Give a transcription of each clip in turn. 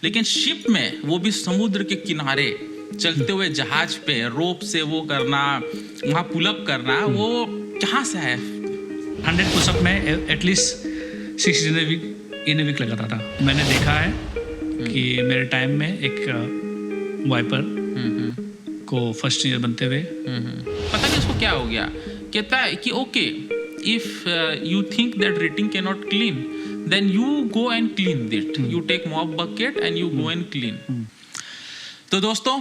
लेकिन शिप में वो भी समुद्र के किनारे चलते हुए जहाज पे रोप से वो करना, वहाँ पुलअप करना, वो कहाँ से है? 100 पुशअप में एटलीस्ट 6 इन वीक लगाता था। मैंने देखा है कि मेरे टाइम में एक वाइपर को फर्स्ट ईयर बनते हुए पता नहीं उसको क्या हो गया, कहता है कि okay if you think that rating can not clean then you go and clean it. You take mop bucket and you go and clean. तो दोस्तों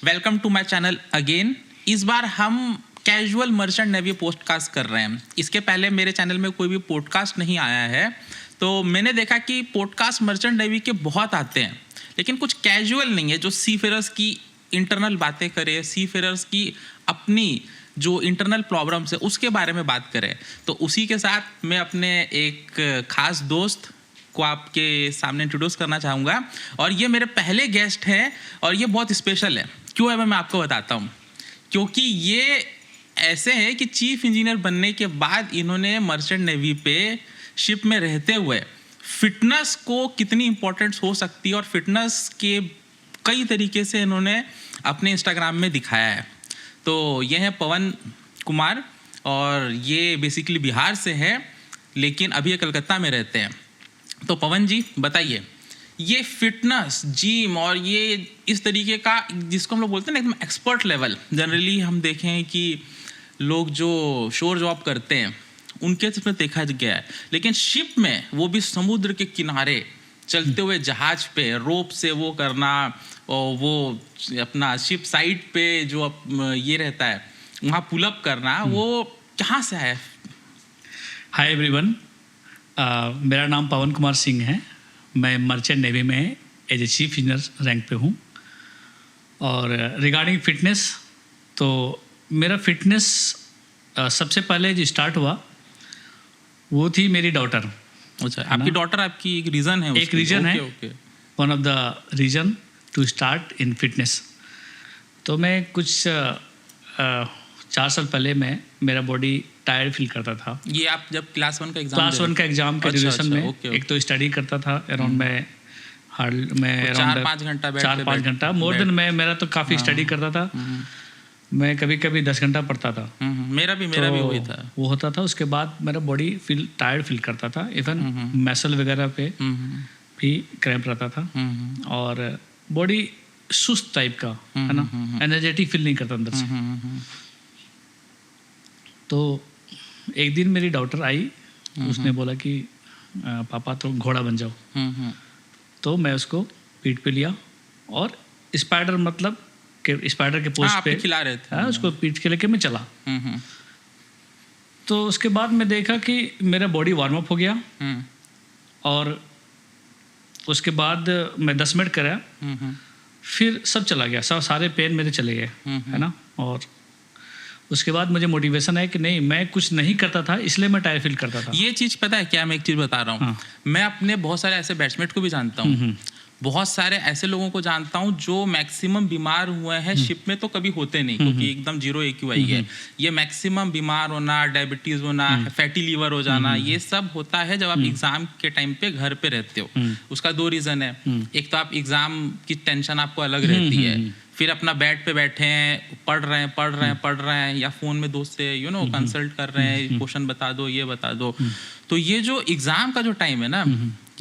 welcome to my channel again. इस बार हम कैजुअल मर्चेंट नेवी पॉडकास्ट कर रहे हैं। इसके पहले मेरे चैनल में कोई भी पॉडकास्ट नहीं आया है, तो मैंने देखा कि पॉडकास्ट मर्चेंट नेवी के बहुत आते हैं, लेकिन कुछ कैजुअल नहीं है जो सीफेरर्स की इंटरनल बातें करे, सीफेरर्स की अपनी जो इंटरनल प्रॉब्लम्स है उसके बारे में बात करें। तो उसी के साथ मैं अपने एक खास दोस्त को आपके सामने इंट्रोड्यूस करना चाहूँगा, और ये मेरे पहले गेस्ट हैं और ये बहुत स्पेशल है। क्यों है मैं आपको बताता हूँ। क्योंकि ये ऐसे हैं कि चीफ इंजीनियर बनने के बाद इन्होंने मर्चेंट नेवी पे शिप में रहते हुए फिटनेस को कितनी इंपॉर्टेंस हो सकती है और फिटनेस के कई तरीके से इन्होंने अपने इंस्टाग्राम में दिखाया है। तो ये हैं पवन कुमार, और ये बेसिकली बिहार से हैं लेकिन अभी ये कलकत्ता में रहते हैं। तो पवन जी बताइए, ये फिटनेस, जिम और ये इस तरीके का जिसको हम लोग बोलते हैं ना एकदम एक्सपर्ट लेवल, जनरली हम देखें कि लोग जो शोर जॉब करते हैं उनके इसमें देखा गया है, लेकिन शिप में वो भी समुद्र के किनारे चलते हुए जहाज पे रोप से वो करना, और वो अपना शिप साइड पे जो ये रहता है वहाँ पुलअप करना, वो कहाँ से है? हाय एवरीवन, मेरा नाम पवन कुमार सिंह है। मैं मर्चेंट नेवी में as a chief engineer rank पे हूँ। और रिगार्डिंग फिटनेस, तो मेरा फिटनेस सबसे पहले जो स्टार्ट हुआ वो थी मेरी डॉटर। अच्छा, आपकी डॉटर आपकी एक रीज़न है? एक रीज़न है, one of the reason to start in fitness. तो मैं कुछ 4 साल पहले मेरा बॉडी टायर्ड फील करता था। ये आप जब क्लास 1 का एग्ज़ाम के ड्यूरेशन में एक तो स्टडी करता था अराउंड मैं 4-5 घंटा 4-5 घंटा मोर देन मेरा तो काफ़ी स्टडी करता था। मैं कभी कभी 10 घंटा पढ़ता था। मेरा भी वही था। वो होता था। उसके बाद मेरा बॉडी टायर्ड फील करता था, इवन मसल वगैरह पे भी क्रैम्प रहता था, और बॉडी सुस्त टाइप का, है ना, एनर्जेटिक फील नहीं करता अंदर से। तो एक दिन मेरी डॉटर आई, उसने बोला कि पापा तो घोड़ा बन जाओ। तो मैं उसको पीठ पे लिया और स्पाइडर मतलब स्पाइडर के पोस्ट पे खिला रहे थे, उसको पीठ के लेके मैं चला। तो उसके बाद मैं देखा कि मेरा बॉडी वार्म अप हो गया, और उसके बाद मैं 10 मिनट करा, फिर सब चला गया, सारे पेन मेरे चले गए, है ना। और उसके बाद मुझे मोटिवेशन है कि नहीं, मैं कुछ नहीं करता था इसलिए मैं टायर्ड फील करता था। ये चीज़ पता है क्या, मैं एक चीज़ बता रहा हूँ। मैं अपने बहुत सारे ऐसे बैचमेट को भी जानता हूँ, बहुत सारे ऐसे लोगों को जानता हूँ जो मैक्सिमम बीमार हुए हैं शिप में, तो कभी होते नहीं क्योंकि एकदम 0 AQI है। ये मैक्सिमम बीमार होना, डायबिटीज़ होना, फैटी लीवर हो जाना, ये सब होता है जब आप एग्ज़ाम के टाइम पे घर पे रहते हो। उसका 2 रीज़न है। एक तो आप एग्ज़ाम की टेंशन आपको अलग रहती है, फिर अपना बेड पे बैठे हैं, पढ़ रहे हैं, या फ़ोन में दोस्त से कंसल्ट कर रहे हैं, क्वेश्चन बता दो, ये बता दो। तो ये जो एग्ज़ाम का जो टाइम है ना,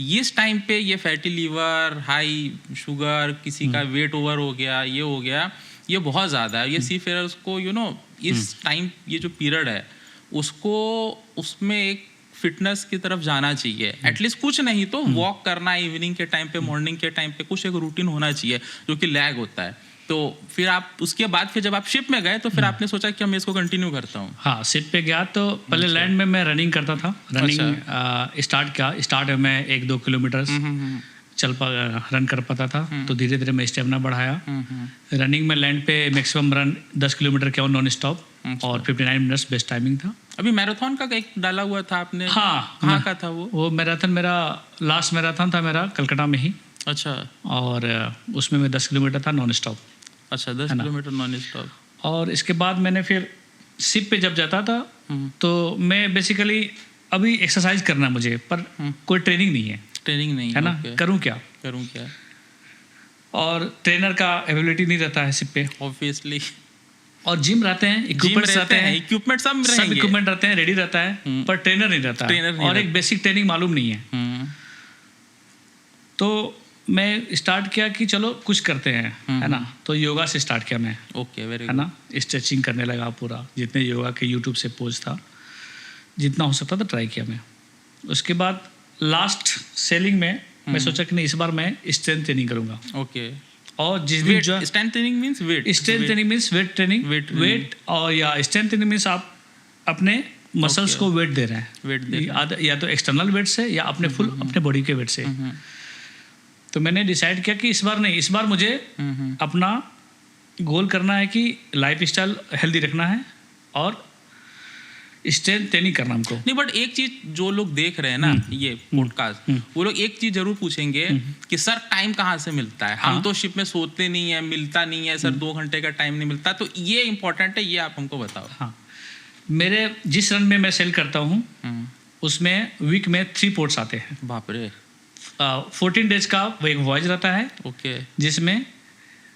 इस टाइम पे ये फैटी लीवर, हाई शुगर, किसी का वेट ओवर हो गया, ये हो गया, ये बहुत ज़्यादा है। ये सीफेयरर्स को इस टाइम, ये जो पीरियड है उसको, उसमें एक फिटनेस की तरफ जाना चाहिए। एटलीस्ट कुछ नहीं तो वॉक करना इवनिंग के टाइम पे, मॉर्निंग के टाइम पे कुछ एक रूटीन होना चाहिए जो कि लैग होता है। तो फिर आप उसके बाद फिर जब आप शिप में गए तो फिर आपने सोचा कि मैं इसको कंटिन्यू करता हूँ। हाँ, शिप पे गया तो पहले लैंड में मैं रनिंग करता था। रनिंग स्टार्ट में मैं 1-2 किलोमीटर रन कर पाता था, तो धीरे धीरे मैं स्टेमिना बढ़ाया। रनिंग में लैंड पे मैक्सिमम रन 10 किलोमीटर किया नॉन स्टॉप, और 59 मिनट्स बेस्ट टाइमिंग था। अभी मैराथन का एक डाला हुआ था आपने? हाँ, कहाँ का था वो मैराथन? मेरा लास्ट मैराथन था मेरा कलकत्ता में ही। अच्छा। और उसमें मैं 10 किलोमीटर था नॉन स्टॉप। अच्छा, 10 किलोमीटर नॉन स्टॉप। और इसके बाद मैंने फिर शिप पे जब जाता था तो मैं बेसिकली अभी एक्सरसाइज करना मुझे, पर कोई ट्रेनिंग नहीं है, ट्रेनिंग नहीं है ना। करूँ क्या? और ट्रेनर का अवेलेबिलिटी नहीं रहता है शिप पे, ऑब्वियसली। और जिम रहते हैं, इक्विपमेंट्स रहते हैं, इक्विपमेंट सब सब इक्विपमेंट रहते हैं, रेडी रहता है, पर ट्रेनर नहीं रहता है, और एक बेसिक ट्रेनिंग मालूम नहीं है। तो मैं स्टार्ट किया कि चलो कुछ करते हैं, है ना। तो योगा से स्टार्ट किया मैं, ओके, वेरी है ना। स्ट्रेचिंग करने लगा पूरा, जितने योगा के यूट्यूब से पोज था, जितना हो सकता था ट्राई किया मैं। उसके बाद लास्ट सेलिंग में मैं सोचा कि नहीं, इस बार मैं स्ट्रेंथ ट्रेनिंग करूँगा। ओके। और जिस दिन जो strength training means weight, strength training means weight training, weight, और या स्ट्रेंथ ट्रेनिंग मींस आप अपने मसल्स को वेट दे रहे हैं, वेट दे या तो एक्सटर्नल वेट से या अपने फुल अपने बॉडी के वेट से। तो मैंने डिसाइड किया कि इस बार नहीं, इस बार मुझे अपना गोल करना है कि लाइफ स्टाइल हेल्दी रखना है और स्ट्रेंथ ट्रेनिंग करना हमको। नहीं, बट एक चीज जो लोग देख रहे हैं ना ये पॉडकास्ट, वो लोग एक चीज जरूर पूछेंगे कि सर टाइम कहाँ से मिलता है? हम तो शिप में सोते नहीं है, मिलता नहीं है सर, 2 घंटे का टाइम नहीं मिलता। तो ये इंपॉर्टेंट है, ये आप हमको बताओ। हाँ, मेरे जिस रन में मैं सेल करता हूँ उसमें वीक में 3 पोर्ट्स आते हैं। बाप रे। 14 डेज का वो एक वॉयज रहता है, ओके, जिसमें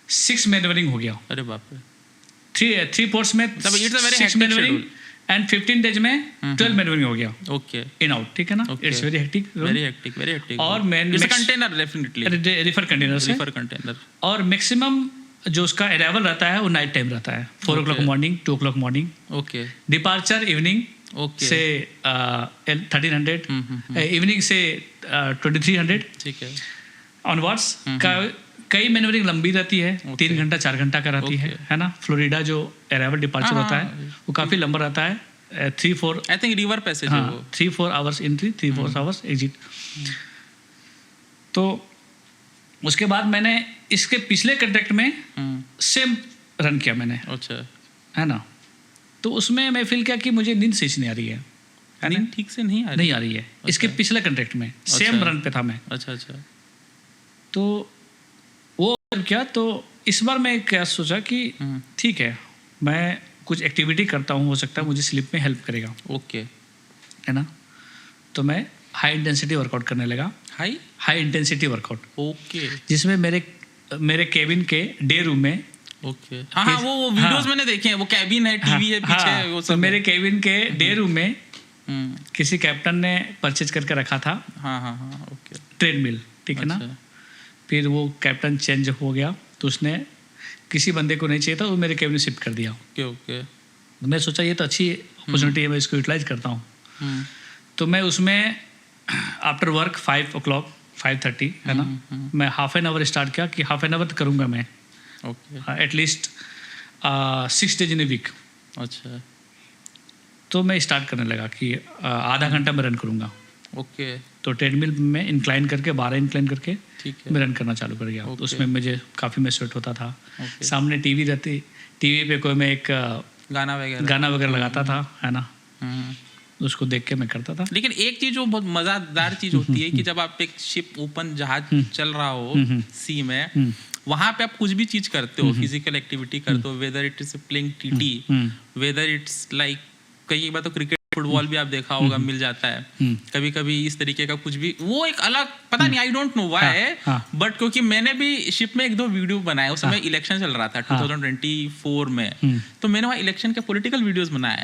6 मैन्यूवरिंग हो गया। अरे बाप रे। 3 पोर्ट्स में 6 मैन्यूवरिंग एंड 15 डेज में 12 मैन्यूवरिंग हो गया। ओके, इन आउट, ठीक है ना। It's very hectic, very hectic, very hectic. और कंटेनर डेफिनेटली रिफर कंटेनर से, रिफर कंटेनर। और मैक्सिमम जो उसका अराइवल रहता है वो नाइट टाइम रहता है, 4 o'clock morning, 2 o'clock morning. Okay. Departure evening से 1300, इवनिंग से 2300, ठीक है, ऑनवर्ड्स का। कई मैन्यूवरिंग लंबी रहती है, 3 घंटा 4 घंटा का रहती है ना। फ्लोरिडा जो अराइवल डिपार्चर होता है वो काफ़ी लंबा रहता है, 3-4 आई थिंक रिवर पैसेज है वो, 3-4 आवर्स एंट्री, 3-4 आवर्स एग्जिट। तो उसके बाद मैंने इसके पिछले कॉन्ट्रैक्ट में सेम रन किया मैंने, अच्छा, है ना। तो उसमें मैं फील किया कि मुझे नींद सही से नहीं आ रही है, नींद ठीक से नहीं आ रही है। इसके पिछले कॉन्ट्रैक्ट में सेम रन पे था मैं। अच्छा अच्छा। तो वो क्या, तो इस बार मैं क्या सोचा कि ठीक है, मैं कुछ एक्टिविटी करता हूँ, हो सकता है मुझे स्लीप में हेल्प करेगा। ओके, है ना। तो मैं हाई इंटेंसिटी वर्कआउट करने लगा। हाई इंटेंसिटी वर्कआउट, ओके, जिसमें मेरे केबिन के डे रूम में, ओके, हाँ, वो वीडियोस मैंने देखे हैं, वो कैबिन है, टीवी है पीछे, वो सब। मेरे केबिन के डे रूम में किसी कैप्टन ने परचेज करके रखा था। हाँ, ओके, ट्रेडमिल, ठीक है ना। फिर वो कैप्टन चेंज हो गया, तो उसने किसी बंदे को नहीं चाहिए था, वो मेरे केबिन में शिफ्ट कर दिया। Okay okay. मैं सोचा ये तो अच्छी अपॉर्चुनिटी है, मैं इसको यूटिलाइज करता हूँ। तो मैं उसमें आफ्टर वर्क 5 o'clock 5:30, है ना, मैं हाफ एन आवर स्टार्ट किया कि हाफ एन आवर करूँगा मैं, at least 6 days in a week. अच्छा। तो मैं स्टार्ट करने लगा कि आधा घंटा मैं रन करूँगा। ओके। तो ट्रेडमिल में इंक्लाइन करके 12 इंक्लाइन करके ठीक है, मैं रन करना चालू कर गया। तो उसमें मुझे काफ़ी मैं स्वेट होता था। सामने टीवी रहती, टीवी पे कोई मैं एक गाना वगैरह लगाता था, है ना, उसको देख के मैं करता था। लेकिन एक चीज जो बहुत मज़ेदार चीज होती है कि जब आप एक शिप ओपन जहाज चल रहा हो सी में, वहाँ पे आप कुछ भी चीज करते हो, फिजिकल एक्टिविटी करते हो, whether it is playing TT, whether it's like, कई बार तो क्रिकेट फुटबॉल भी आप देखा होगा, मिल जाता है कभी कभी इस तरीके का कुछ भी। वो एक अलग, पता नहीं, आई डोंट नो व्हाई, बट क्योंकि मैंने भी शिप में 1-2 वीडियो बनाए, उस समय इलेक्शन चल रहा था 2024 में, तो मैंने वहाँ इलेक्शन के पॉलिटिकल वीडियोस बनाए।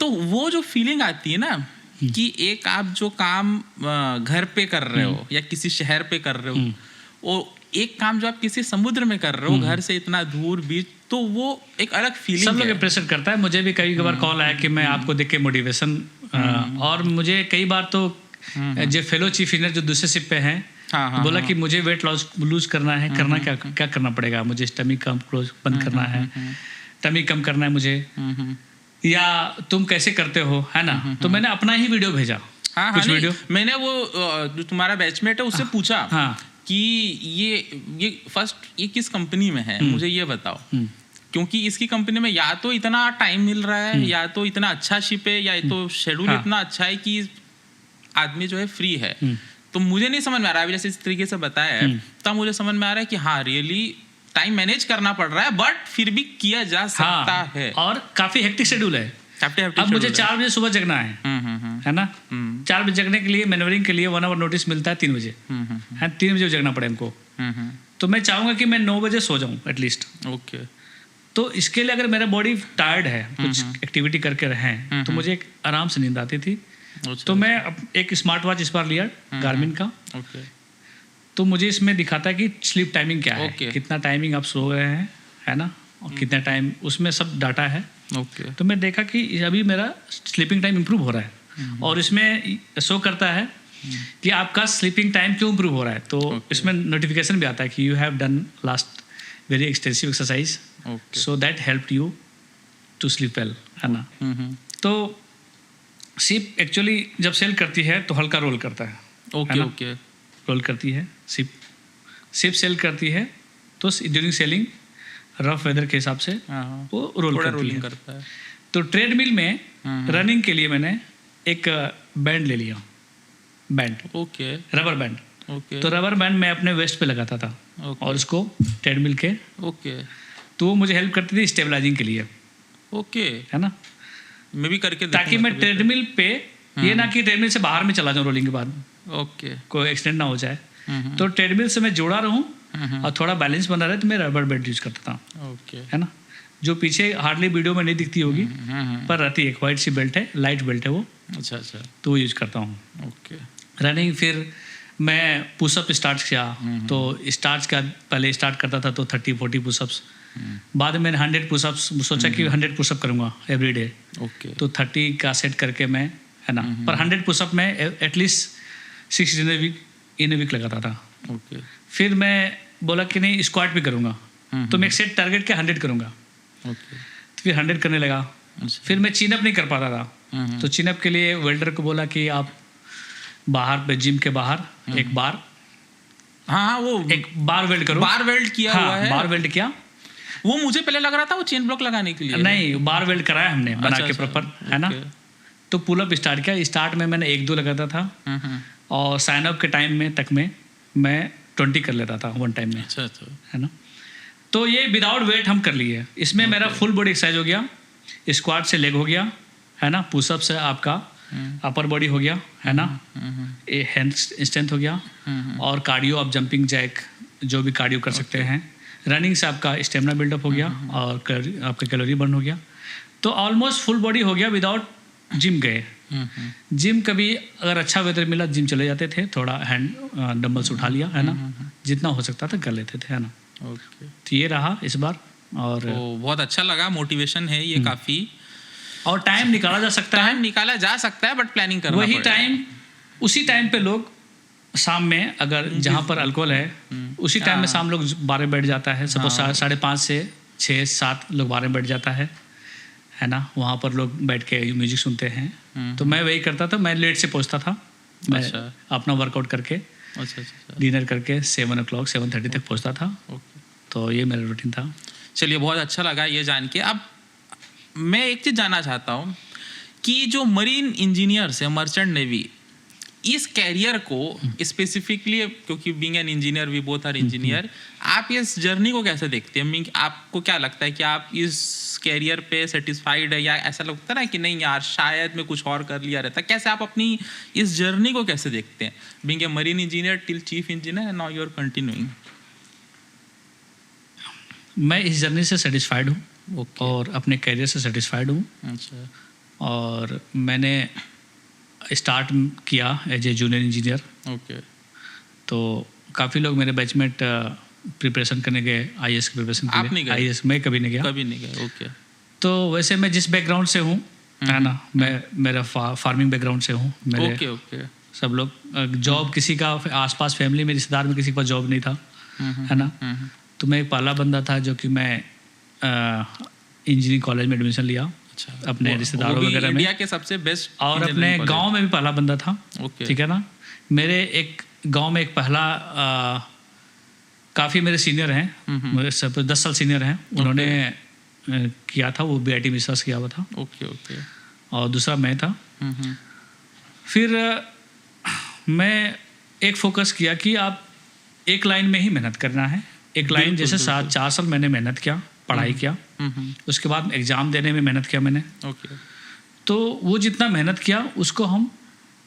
तो वो जो फीलिंग आती है ना कि एक आप जो काम घर पे कर रहे हो या किसी शहर पे कर रहे हो, और एक काम जो आप किसी समुद्र में कर रहे हो घर से इतना दूर बीच, तो वो एक अलग फीलिंग सब लोग अप्रिशिएट करता है। मुझे भी कई बार कॉल आया कि मैं आपको देख के मोटिवेशन, और मुझे कई बार तो जो फेलो चीफ इंजीनियर जो दूसरे शिप पे हैं, बोला कि मुझे वेट लूज करना है, करना क्या करना पड़ेगा मुझे, टमी कम क्लोज बंद करना है, टमी कम करना है मुझे, या तुम कैसे करते हो, है ना। तो मैंने अपना ही वीडियो भेजा, कुछ वीडियो मैंने वो जो तुम्हारा बैचमेट है उससे पूछा कि ये फर्स्ट ये किस कंपनी में है, मुझे ये बताओ, क्योंकि इसकी कंपनी में या तो इतना टाइम मिल रहा है, या तो इतना अच्छा शिप है, या तो शेड्यूल इतना अच्छा है कि आदमी जो है फ्री है। तो मुझे नहीं समझ में आ रहा है, जैसे इस तरीके से बताया है तब मुझे समझ में आ रहा है कि हाँ रियली टाइम मैनेज करना पड़ रहा है, बट फिर भी किया जा सकता है। और काफी हेक्टिक शेड्यूल है। अब मुझे 4 बजे सुबह जगना है ना। 4 बजे जगने के लिए मैन्यूवरिंग के लिए 1 hour नोटिस मिलता है 3 बजे, 3 बजे जगना पड़े हमको। तो मैं चाहूँगा कि मैं 9 बजे सो जाऊँ एटलीस्ट। ओके। तो इसके लिए अगर मेरा बॉडी टायर्ड है, कुछ एक्टिविटी करके रहे, तो मुझे एक आराम से नींद आती थी। तो मैं एक स्मार्ट वॉच इस बार लिया गार्मिन का। ओके। तो मुझे इसमें दिखाता है कि स्लीप टाइमिंग क्या है, कितना टाइमिंग आप सो रहे हैं, है ना, और कितना टाइम, उसमें सब डाटा है। ओके। तो मैं देखा कि अभी मेरा स्लीपिंग टाइम इम्प्रूव हो रहा है, और इसमें शो करता है कि आपका स्लीपिंग टाइम क्यों इम्प्रूव हो रहा है। तो इसमें नोटिफिकेशन भी आता है कि you have done last very extensive exercise, so that help you to sleep well, है ना। तो सिप एक्चुअली जब सेल करती है तो हल्का रोल करता है। ओके। ओके। रोल करती है सिप सेल करती है तो ड्यूरिंग सेलिंग रफ वेदर के हिसाब से वो रोल करता है। तो ट्रेडमिल में रनिंग के लिए मैंने एक बैंड ले लिया, band. Okay. Rubber band. Okay. तो रबर बैंड मैं अपने वेस्ट पे लगाता था, और उसको ट्रेडमिल के। ओके। तो वो मुझे हेल्प करती थी स्टेबलाइजिंग के लिए। ओके। है ना, मैं भी करके ताकि मैं ट्रेडमिल पे ये ना कि ट्रेडमिल से बाहर में चला जाऊँ रोलिंग के बाद, ओके, कोई एक्सीडेंट ना हो जाए। तो ट्रेडमिल से मैं जुड़ा रहूँ और थोड़ा बैलेंस बना रहे, तो मैं रबर बैंड यूज करता था। ओके। है ना, जो पीछे हार्डली वीडियो में नहीं दिखती होगी, पर रहती है, एक वाइट सी बेल्ट है, लाइट बेल्ट है वो। अच्छा अच्छा। तो वो यूज करता हूँ। ओके। रनिंग, फिर मैं पुशअप स्टार्ट किया। तो स्टार्ट का पहले स्टार्ट करता था तो 30-40 पुशअप्स, बाद में मैंने 100 पुशअप्स सोचा कि 100 पुशअप करूँगा एवरी डे। ओके। तो 30 का सेट करके मैं, है ना, पर 100 पुशअप में एटलीस्ट 6 इन ए वीक लगाता था। ओके। फिर मैं बोला कि नहीं, स्क्वाट भी करूँगा, तो मैं एक सेट टारगेट के 100 करूँगा। ओके। तो फिर 100 करने लगा। फिर मैं चिनअप नहीं कर पाता था, तो चिनअप के लिए वेल्डर को बोला कि आप बाहर पे, जिम के बाहर एक बार, हाँ वो एक बार वेल्ड करो। बार वेल्ड किया हुआ है। बार वेल्ड किया। वो मुझे पहले लग रहा था वो चेन ब्लॉक लगाने के लिए, नहीं, बार वेल्ड कराया हमने बना के प्रॉपर, है ना। तो पुलअप स्टार्ट किया। स्टार्ट में मैंने 1-2 लगाता था, और साइन अप के टाइम में तक में मैं 20 कर लेता था वन टाइम में। अच्छा अच्छा। है ना, तो ये विदाउट वेट हम कर लिए। इसमें मेरा फुल बॉडी एक्सरसाइज हो गया, स्क्वाट से लेग हो गया, है ना, पुशअप से आपका अपर बॉडी हो गया, है ना, हैंड स्ट्रेंथ हो गया, और कार्डियो, आप जंपिंग जैक जो भी कार्डियो कर सकते हैं। रनिंग से आपका स्टेमिना बिल्डअप हो गया, और आपका कैलोरी बर्न हो गया। तो ऑलमोस्ट फुल बॉडी हो गया विदाउट जिम गए। जिम कभी अगर अच्छा वेदर मिला जिम चले जाते थे, थोड़ा हैंड डंबल्स उठा लिया, है ना, जितना हो सकता था कर लेते थे, है ना। ओके। तो ये रहा इस बार, और बहुत अच्छा लगा, मोटिवेशन है ये काफ़ी। और टाइम निकाला जा सकता है, टाइम निकाला जा सकता है, बट प्लानिंग करना वही पड़ेगा। टाइम, उसी टाइम पे लोग शाम में, अगर जहाँ पर अल्कोहल है, उसी टाइम में शाम लोग 12 बैठ जाता है। सपोज 5:30 से 6-7 लोग 12 बैठ जाता है ना, वहाँ पर लोग बैठ के म्यूजिक सुनते हैं। तो मैं वही करता था, मैं लेट से पहुँचता था। मैं अपना वर्कआउट करके, डिनर करके 7 o'clock 7:30 तक पहुँचता था। तो ये मेरा रूटीन था। चलिए, बहुत अच्छा लगा ये जान के। अब मैं एक चीज़ जानना चाहता हूँ कि जो मरीन इंजीनियर्स है, मर्चेंट नेवी, इस कैरियर को स्पेसिफिकली, क्योंकि being an engineer, we both are engineer, आप इस जर्नी को कैसे देखते हैं? मीन आपको क्या लगता है कि आप इस कैरियर पे सेटिस्फाइड है, या ऐसा लगता है ना कि नहीं यार शायद मैं कुछ और कर लिया रहता? कैसे आप अपनी इस जर्नी को कैसे देखते हैं, being a marine engineer till chief engineer and now you are continuing? मैं इस जर्नी से सेटिस्फाइड हूँ, और अपने कैरियर से सेटिस्फाइड हूँ। अच्छा। और मैंने स्टार्ट किया as a junior engineer. Okay. तो काफ़ी लोग मेरे बैचमेट प्रिपरेशन करने गए, IAS की प्रिपरेशन के लिए। आप नहीं गए? IAS मैं कभी नहीं गया। कभी नहीं गए। ओके। तो वैसे मैं जिस बैकग्राउंड से हूँ, है ना, मैं मेरा फार्मिंग बैकग्राउंड से हूँ। Okay okay. सब लोग जॉब, किसी का आसपास फैमिली में, रिश्तेदार में किसी के पास जॉब नहीं था, है ना। तो मैं एक पहला बंदा था जो कि मैं इंजीनियरिंग कॉलेज में एडमिशन लिया। अच्छा। अपने रिश्तेदारों वगैरह में, इंडिया के सबसे बेस्ट, और अपने गांव में भी पहला बंदा था। ठीक है ना। मेरे एक गांव में एक पहला, काफ़ी मेरे सीनियर हैं, मेरे सब 10 साल सीनियर हैं, उन्होंने किया था, वो BIT में रिसर्च किया हुआ था। Okay okay. और दूसरा मैं था। फिर मैं एक फोकस किया कि आप एक लाइन में ही मेहनत करना है, एक लाइन, जैसे 4 साल मैंने मेहनत किया, पढ़ाई किया, उसके बाद एग्ज़ाम देने में मेहनत किया मैंने। ओके। तो वो जितना मेहनत किया उसको हम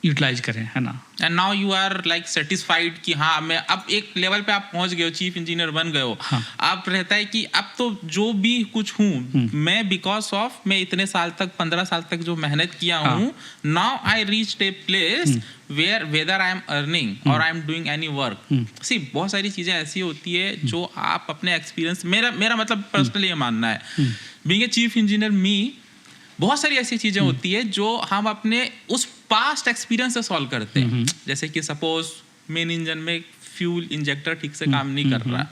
यूटिलाइज करें, है ना। And now you are like satisfied कि हाँ मैं अब एक लेवल पे आप पहुंच गए हो, चीफ इंजीनियर बन गए हो। हाँ। आप रहता है कि अब तो जो भी कुछ हूँ मैं बिकॉज ऑफ मैं इतने साल तक 15 साल तक जो मेहनत किया हूँ, now I reach a place where whether I am earning और I am doing any work. See बहुत सारी चीजें ऐसी होती है जो आप अपने एक्सपीरियंस, मेरा मतलब पर्सनली ये मानना है, बीइंग ए चीफ इंजीनियर मी, बहुत सारी ऐसी चीजें होती है जो हम अपने उस पास्ट एक्सपीरियंस से सॉल्व करते हैं। जैसे कि सपोज मेन इंजन में फ्यूल इंजेक्टर ठीक से काम नहीं कर रहा,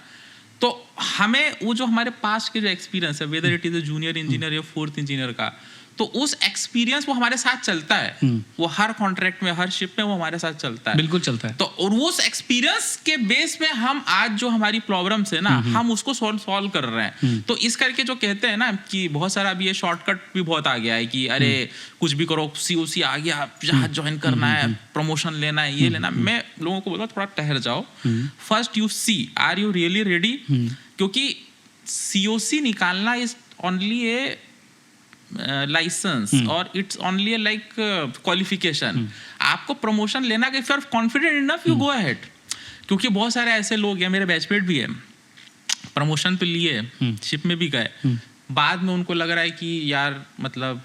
तो हमें वो जो हमारे पास्ट के जो एक्सपीरियंस है, whether it is a junior engineer या फोर्थ इंजीनियर का, तो उस एक्सपीरियंस वो हमारे साथ चलता है। वो हर कॉन्ट्रैक्ट में, हर शिप में वो हमारे साथ चलता है, बिल्कुल चलता है। तो और वो उस एक्सपीरियंस के बेस में हम आज जो हमारी प्रॉब्लम्स है ना, हम उसको सॉल्व कर रहे हैं। तो इस करके जो कहते हैं ना कि बहुत सारा अभी ये शॉर्टकट भी बहुत आ गया है कि अरे कुछ भी करो, COC आ गया, जहाज ज्वाइन करना है, प्रमोशन लेना है, ये लेना। मैं लोगों को बोलता थोड़ा ठहर जाओ, first you see are you really ready, क्योंकि COC निकालना इज ओनली ए लाइसेंस और इट्स ओनली लाइक क्वालिफिकेशन। आपको प्रमोशन लेना कि if you are confident enough you go ahead, क्योंकि बहुत सारे ऐसे लोग हैं, मेरे बैचमेट भी है, प्रमोशन पे लिए, शिप में भी गए, बाद में उनको लग रहा है कि यार मतलब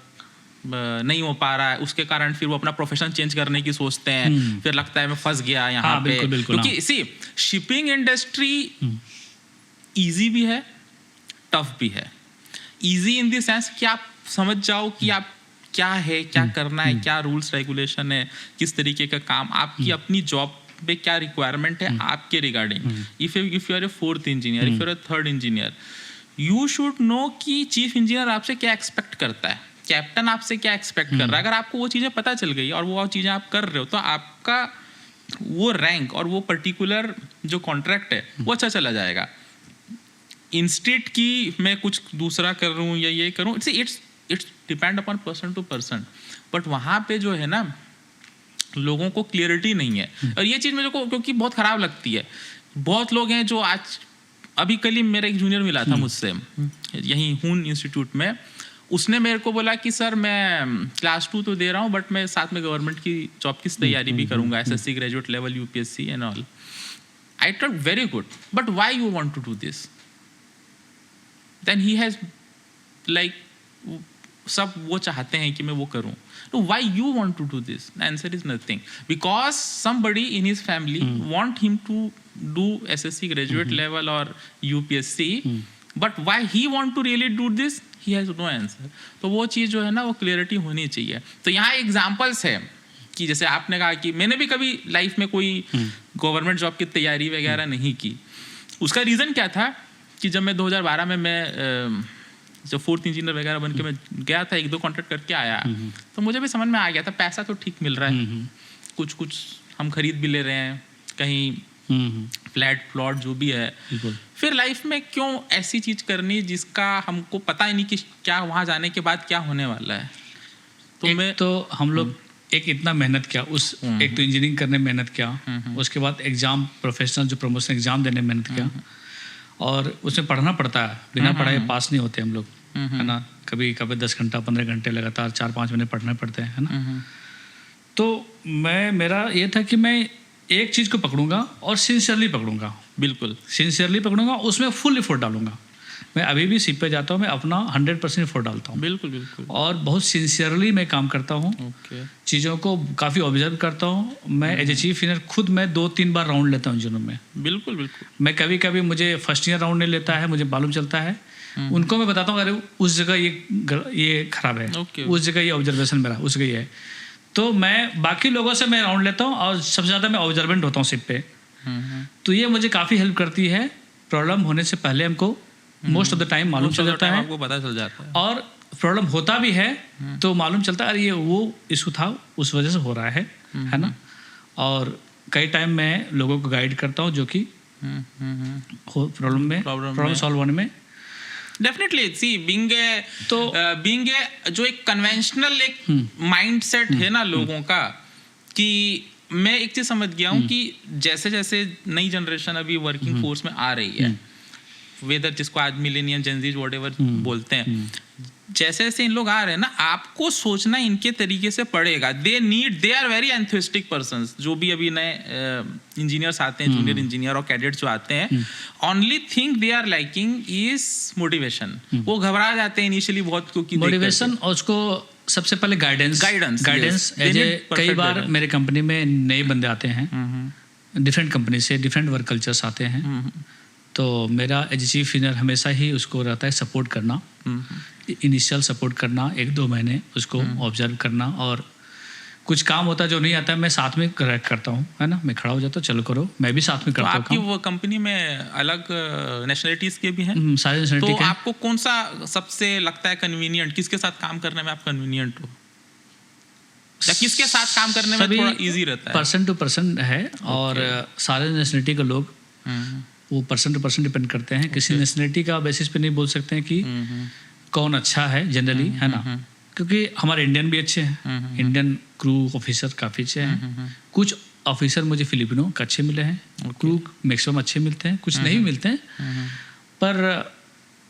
नहीं हो पा रहा है, उसके कारण फिर वो अपना प्रोफेशन चेंज करने की सोचते हैं, फिर लगता है मैं फंस गया यहाँ पे। क्योंकि सी शिपिंग इंडस्ट्री इजी भी है, टफ भी है। इजी इन द सेंस कि आप समझ जाओ कि आप क्या है, क्या करना है, क्या रूल्स रेगुलेशन है, किस तरीके का काम, आपकी अपनी जॉब पे क्या रिक्वायरमेंट है आपके regarding. If you are a fourth engineer, if you are a third engineer, you should know कि चीफ इंजीनियर आपसे क्या एक्सपेक्ट करता है, कैप्टन आपसे क्या एक्सपेक्ट कर रहा है। अगर आपको वो चीज़ें पता चल गई और वो चीज़ें आप कर रहे हो, तो आपका वो रैंक और वो पर्टिकुलर जो कॉन्ट्रैक्ट है वो अच्छा चला जाएगा। इंस्टेड की मैं कुछ दूसरा कर रहा हूँ या ये करूँ, it's depend upon person to person. But वहाँ पे जो है ना, लोगों को क्लियरिटी नहीं है, और ये चीज़ मेरे को क्योंकि बहुत ख़राब लगती है। बहुत लोग हैं जो आज, अभी कल ही मेरा एक जूनियर मिला था मुझसे यहीं हून इंस्टीट्यूट में, उसने मेरे को बोला कि सर मैं क्लास 2 तो दे रहा हूँ, बट मैं साथ में गवर्नमेंट की जॉब की तैयारी भी करूँगा, SSC graduate level, UPSC and all. I thought very good, but why you want to do this? Then he has like, सब वो चाहते हैं कि मैं वो करूं, तो why you want to do this? The answer is nothing, because somebody in his family want him to do SSC graduate level or UPSC, but why he want to really do this, he has no answer. तो वो चीज़ जो है ना, वो clarity होनी चाहिए। तो यहाँ एग्जाम्पल्स है कि जैसे आपने कहा कि मैंने भी कभी लाइफ में कोई गवर्नमेंट जॉब की तैयारी वगैरह नहीं की। उसका रीज़न क्या था कि जब मैं 2012 में मैं जब फोर्थ इंजीनियर वगैरह बन के मैं गया था, 1-2 कॉन्ट्रैक्ट करके आया, तो मुझे भी समझ में आ गया था पैसा तो ठीक मिल रहा है, कुछ कुछ हम खरीद भी ले रहे हैं, कहीं फ्लैट प्लॉट जो भी है। फिर लाइफ में क्यों ऐसी चीज़ करनी जिसका हमको पता ही नहीं कि क्या वहाँ जाने के बाद क्या होने वाला है। तो मैं तो हम लोग एक इतना मेहनत किया, उस एक तो इंजीनियरिंग करने में मेहनत किया, उसके बाद एग्ज़ाम, प्रोफेशनल जो प्रमोशन एग्ज़ाम देने में मेहनत किया, और उसमें पढ़ना पड़ता है, बिना पढ़ाए पास नहीं होते हम लोग, है ना। कभी कभी 10 घंटा 15 घंटे लगातार 4-5 महीने पढ़ने पड़ते हैं, है ना। तो मेरा ये था कि मैं एक चीज़ को पकड़ूंगा और सिंसियरली पकड़ूंगा, बिल्कुल सिंसियरली पकड़ूंगा, उसमें फुल एफर्ट डालूंगा। मैं अभी भी सिप पे जाता हूँ, मैं अपना 100% एफर्ट डालता हूँ, बिल्कुल बिल्कुल, और बहुत सिंसियरली मैं काम करता हूँ। चीज़ों को काफ़ी ऑब्जर्व करता हूँ। मैं एज ए चीफ इंजीनियर खुद मैं 2-3 बार राउंड लेता हूँ इंजीनियर में, बिल्कुल बिल्कुल। मैं कभी कभी मुझे फर्स्ट ईयर राउंड नहीं लेता है, मुझे मालूम चलता है, उनको मैं बताता हूँ अरे उस जगह ये खराब है, उस जगह ये ऑब्जर्वेशन मेरा उस जगह ये है। तो मैं बाकी लोगों से मैं राउंड लेता हूँ, और सबसे ज़्यादा मैं ऑब्जर्वेंट होता हूँ सिप पे। तो ये मुझे काफ़ी हेल्प करती है। प्रॉब्लम होने से पहले हमको मोस्ट ऑफ द टाइम मालूम चल जाता है, आपको पता चल जाता है, और प्रॉब्लम होता भी है तो मालूम चलता है अरे ये वो इशू था, उस वजह से हो रहा है ना। और कई टाइम मैं लोगों को गाइड करता हूँ जो कि प्रॉब्लम सॉल्व होने में। डेफिनेटली सी बीइंग ए जो एक कन्वेंशनल एक माइंडसेट है ना लोगों का, कि मैं एक चीज समझ गया हूँ कि जैसे जैसे नई जनरेशन अभी वर्किंग फोर्स में आ रही है, वेदर जिसको आज मिलेनियम, जेनजीज, व्हाटएवर बोलते हैं, जैसे जैसे इन लोग आ रहे हैं ना, आपको सोचना इनके तरीके से पड़ेगा. They are very enthusiastic persons. जो भी अभी नए इंजीनियर्स आते हैं, जूनियर इंजीनियर और कैडेट्स जो आते हैं, only thing they are liking is motivation. वो घबरा जाते हैं इनिशियली बहुत, क्योंकि मोटिवेशन और उसको सबसे पहले गाइडेंस. कई बार मेरे कंपनी में नए बंदे आते हैं, डिफरेंट कंपनी से, डिफरेंट वर्क कल्चर्स आते हैं. तो मेरा एज चीफ इंजीनियर हमेशा ही उसको रहता है सपोर्ट करना, इनिशियल सपोर्ट करना, 1-2 महीने उसको ऑब्जर्व करना, और कुछ काम होता है जो नहीं आता है मैं साथ में करेक्ट करता हूँ, है ना. मैं खड़ा हो जाता हूँ, चलो करो, मैं भी साथ में करता हूँ. आपकी वो कंपनी में अलग नेशनलिटीज के भी हैं? सारे नेशनलिटी के. तो आपको कौन सा सबसे लगता है कन्वीनियंट, किसके साथ काम करने में आप कन्वीनियंट हो, या किसके साथ काम करने में थोड़ा इजी रहता है? पर्सन टू पर्सन है. और सारे नेशनलिटी के लोग वो पर्सन टू पर्सन डिपेंड करते हैं. किसी नेशनलिटी का बेसिस पे नहीं बोल सकते हैं कि कौन अच्छा है जनरली, है ना. क्योंकि हमारे इंडियन भी अच्छे हैं, इंडियन क्रू ऑफिसर काफ़ी अच्छे हैं. कुछ ऑफिसर मुझे फिलिपिनो का अच्छे मिले हैं, क्रू मैक्सिमम अच्छे मिलते हैं, कुछ नहीं मिलते हैं. पर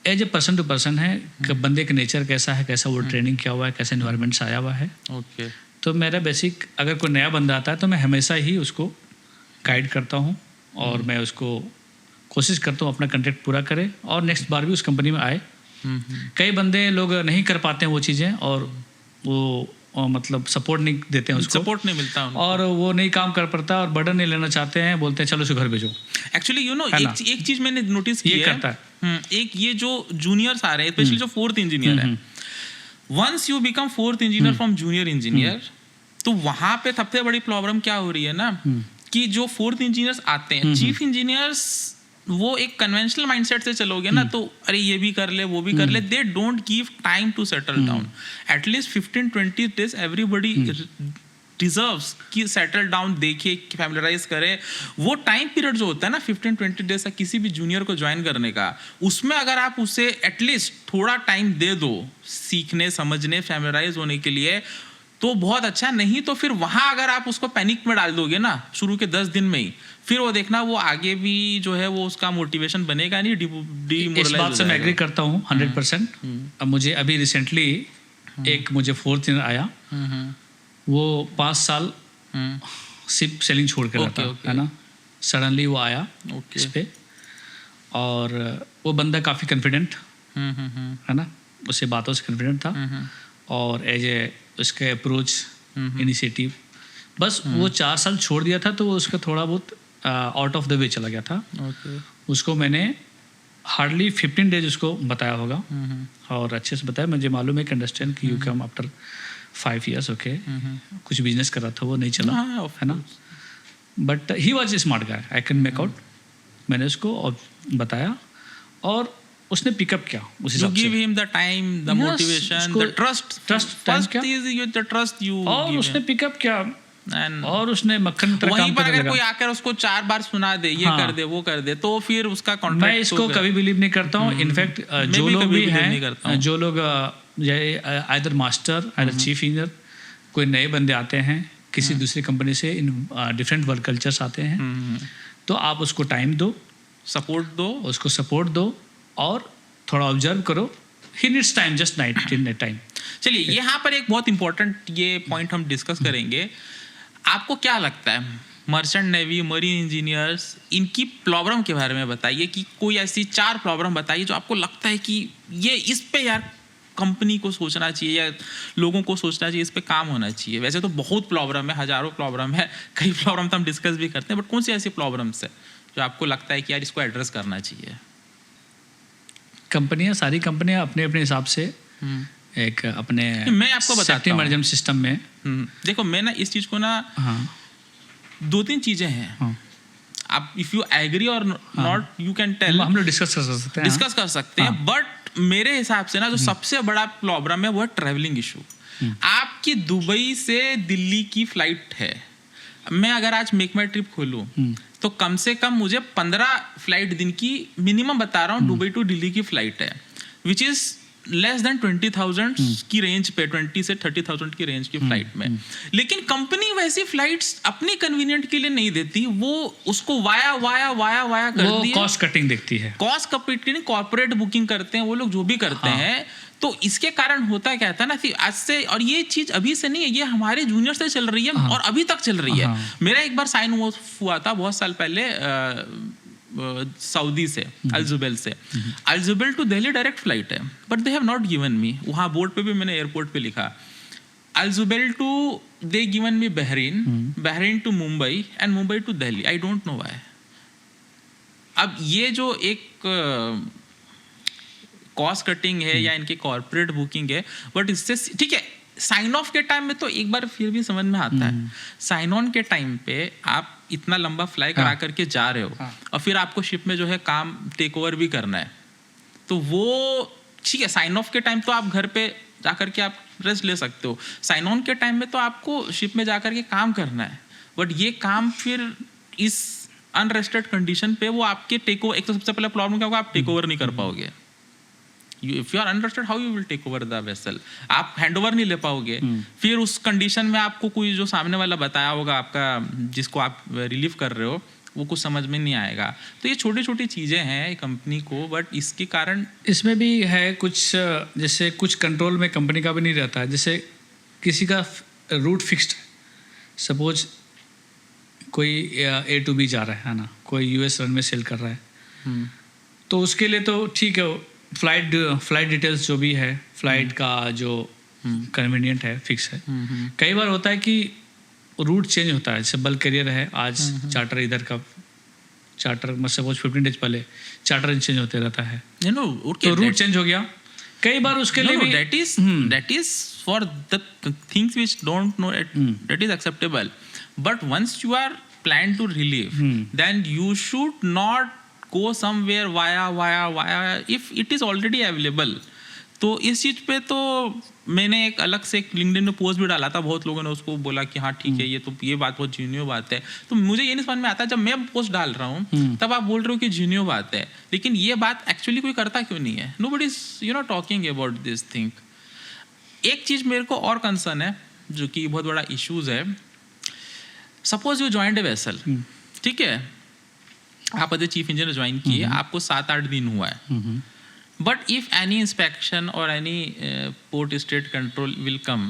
as a person to person है कि बंदे का नेचर कैसा है, कैसा वो ट्रेनिंग किया हुआ है, कैसे इन्वायरमेंट से आया हुआ है. तो मेरा बेसिक, अगर कोई नया बंदा आता है तो मैं हमेशा ही उसको गाइड करता हूँ, और मैं उसको कोशिश करता हूँ अपना कंट्रैक्ट पूरा करे और नेक्स्ट बार भी उस कंपनी में आए. कई बंदे लोग नहीं कर पाते हैं वो चीज़ें, और वो मतलब सपोर्ट नहीं देते हैं उसको, सपोर्ट नहीं मिलता उनको, और वो नहीं काम कर पाता और बर्डन नहीं लेना चाहते हैं, बोलते हैं चलो उसको घर भेजो. एक्चुअली एक चीज़ मैंने नोटिस की करता है. एक ये जो जूनियर्स आ रहे हैं, स्पेशली जो 4th इंजीनियर है, once you become 4th engineer from junior engineer, तो वहाँ पे सबसे बड़ी प्रॉब्लम क्या हो रही है ना, कि जो 4th इंजीनियर्स आते हैं, चीफ इंजीनियर्स, वो एक कन्वेंशनल माइंडसेट से चलोगे ना, तो अरे ये भी कर ले, वो भी कर ले. They don't give time to settle down. At least 15-20 days everybody deserves कि सेटल डाउन, देखे, फैमिलराइज करे. वो टाइम पीरियड जो होता है ना 15-20 डेज का किसी भी जूनियर को ज्वाइन करने का, उसमें अगर आप उसे एटलीस्ट थोड़ा टाइम दे दो सीखने, समझने, फैमिलराइज होने के लिए, तो बहुत अच्छा. नहीं तो फिर वहाँ अगर आप उसको पैनिक में डाल दोगे ना शुरू के 10 दिन में ही, फिर वो देखना वो आगे भी जो है वो उसका मोटिवेशन बनेगा नहीं, डिमोरलाइज. इस बात से मैं एग्री करता हूँ 100%. अब मुझे अभी रिसेंटली एक मुझे 4th ईयर आया, वो 5 साल सिर्फ सेलिंग छोड़ के रहता है ना. सडनली वो आया इस पे, और वो बंदा काफ़ी कॉन्फिडेंट है ना, उससे बातों से कॉन्फिडेंट था, और एज ए उसके अप्रोच, इनिशिएटिव, बस वो 4 साल छोड़ दिया था, तो वो उसका थोड़ा बहुत आउट ऑफ द वे चला गया था. उसको मैंने हार्डली 15 डेज उसको बताया होगा, और अच्छे से बताया. मुझे मालूम है कि अंडरस्टैंड कि you come after 5 years, okay. कुछ बिजनेस कर रहा था, वो नहीं चला, है ना. But he was a smart guy, I can make out. मैंने उसको बताया, और उसने पिकअप किया उस हिसाब से. You give him the time, the motivation, the trust. First is the trust you give. और उसने पिकअप किया, और उसने मक्खन तरह काम करने लगा. अगर कोई आकर उसको 4 बार सुना दे, ये कर दे, वो कर दे, तो फिर उसका कॉन्ट्रैक्ट. मैं इसको कभी बिलीव नहीं करता हूँ. इनफैक्ट जो लोग भी हैं, जो लोग either master, either chief engineer, कोई नए बंदे आते हैं किसी दूसरी कंपनी से, डिफरेंट वर्क कल्चर्स आते हैं, तो आप उसको टाइम दो, उसको सपोर्ट दो, और थोड़ा ऑब्जर्व करो. He needs time, just time. चलिए, यहाँ पर एक बहुत इंपॉर्टेंट ये पॉइंट हम डिस्कस करेंगे. आपको क्या लगता है मर्चेंट नेवी, मरीन इंजीनियर्स, इनकी प्रॉब्लम के बारे में बताइए, कि कोई ऐसी 4 प्रॉब्लम बताइए जो आपको लगता है कि ये इस पे यार कंपनी को सोचना चाहिए, या लोगों को सोचना चाहिए, इस पे काम होना चाहिए. वैसे तो बहुत प्रॉब्लम है, हज़ारों प्रॉब्लम है, कई प्रॉब्लम तो हम डिस्कस भी करते हैं, बट कौन सी ऐसी प्रॉब्लम्स है जो आपको लगता है कि यार इसको एड्रेस करना चाहिए? सारी कंपनियां अपने अपने हिसाब से एक अपने, मैं आपको बताता हूं मैनेजमेंट सिस्टम में, देखो मैं ना इस चीज को ना 2-3 चीजें हैं. आप इफ यू एग्री और नॉट, यू कैन टेल, हम लोग डिस्कस कर सकते हैं. बट मेरे हिसाब से ना जो सबसे बड़ा प्रॉब्लम है वो है ट्रैवलिंग इशू. आपकी दुबई से दिल्ली की फ्लाइट है, मैं अगर आज मेक माई ट्रिप खोलूँ तो कम से कम मुझे 15 फ्लाइट दिन की मिनिमम बता रहा हूँ, दुबई टू दिल्ली की फ्लाइट है, विच इज़ लेस देन 20,000 की रेंज पे, 20 से 30,000 की रेंज की फ्लाइट में। लेकिन कंपनी वैसी फ्लाइट्स अपनी कन्वीनियंट के लिए नहीं देती, वो उसको वाया कर वो दिए, कॉस्ट कटिंग देखती है, कॉस्ट कटिंग, कॉर्पोरेट बुकिंग करते हैं वो लोग, जो भी करते हैं। तो इसके कारण होता क्या था ना कि आज से, और ये चीज अभी से नहीं है, ये हमारे जूनियर से चल रही है और अभी तक चल रही है। मेरा एक बार साइन हुआ था बहुत साल पहले सऊदी से, अल-जुबैल से। Al Jubail to Delhi direct flight है, but they have not given me, वहाँ बोर्ड पे भी मैंने एयरपोर्ट पे लिखा, Al Jubail to, they given me Bahrain, Bahrain to Mumbai and Mumbai to Delhi. I don't know why. अब ये जो एक कॉस्ट कटिंग है या इनकी कॉर्पोरेट बुकिंग है, बट इससे ठीक है, साइन ऑफ के टाइम में तो एक बार फिर भी समझ में आता है, साइन ऑन के टाइम पे आप इतना लंबा फ्लाई करा करके जा रहे हो और फिर आपको शिप में जो है काम टेक ओवर भी करना है, तो वो ठीक है, साइन ऑफ के टाइम तो आप घर पे जाकर के आप रेस्ट ले सकते हो, साइन ऑन के टाइम में तो आपको शिप में जाकर के काम करना है, बट ये काम फिर इस अनरेस्टेड कंडीशन पे वो आपके टेक ओवर, एक तो सबसे पहले प्रॉब्लम क्या होगा, आप टेक ओवर नहीं कर पाओगे। If you are unrested, how you will take over the vessel? आप हैंड ओवर नहीं ले पाओगे। फिर उस कंडीशन में आपको कोई जो सामने वाला बताया होगा आपका, जिसको आप रिलीव कर रहे हो, वो कुछ समझ में नहीं आएगा। तो ये छोटी छोटी चीज़ें हैं कंपनी को, बट इसके कारण इसमें भी है कुछ, जैसे कुछ कंट्रोल में कंपनी का भी नहीं रहता है। जैसे किसी का रूट फिक्स्ड है, सपोज कोई A to B जा रहा है ना, कोई US रन में सेल कर रहा है, तो उसके लिए तो ठीक है, फ्लाइट डिटेल्स जो भी है, फ्लाइट का जो कन्वीनियंट है, फिक्स है। कई बार होता है कि रूट चेंज होता है, जैसे बल्क कैरियर है, आज चार्टर इधर का चार्टर, सपोज 15 डेज पहले चार्टर चेंज होते रहता है, तो रूट चेंज हो गया। कई बार उसके लिए that is for the things which don't know it, that is acceptable, but once you are planned to relieve, then you should not go somewhere via if it is already available। तो इस चीज़ पे तो मैंने एक अलग से एक LinkedIn में पोस्ट भी डाला था, बहुत लोगों ने उसको बोला कि हाँ ठीक है, ये बात बहुत जीनियो बात है। तो मुझे ये नहीं समझ में आता, जब मैं पोस्ट डाल रहा हूँ तब आप बोल रहे हो कि जीनियो बात है, लेकिन ये बात एक्चुअली कोई करता क्यों नहीं है? Nobody is talking about this thing. एक चीज़ मेरे को और कंसर्न है, जो कि बहुत बड़ा इशूज़ है। Suppose you joined a vessel, ठीक है, आप एज चीफ इंजीनियर ज्वाइन किए, आपको 7-8 दिन हुआ है, but if any inspection or any port state control will come,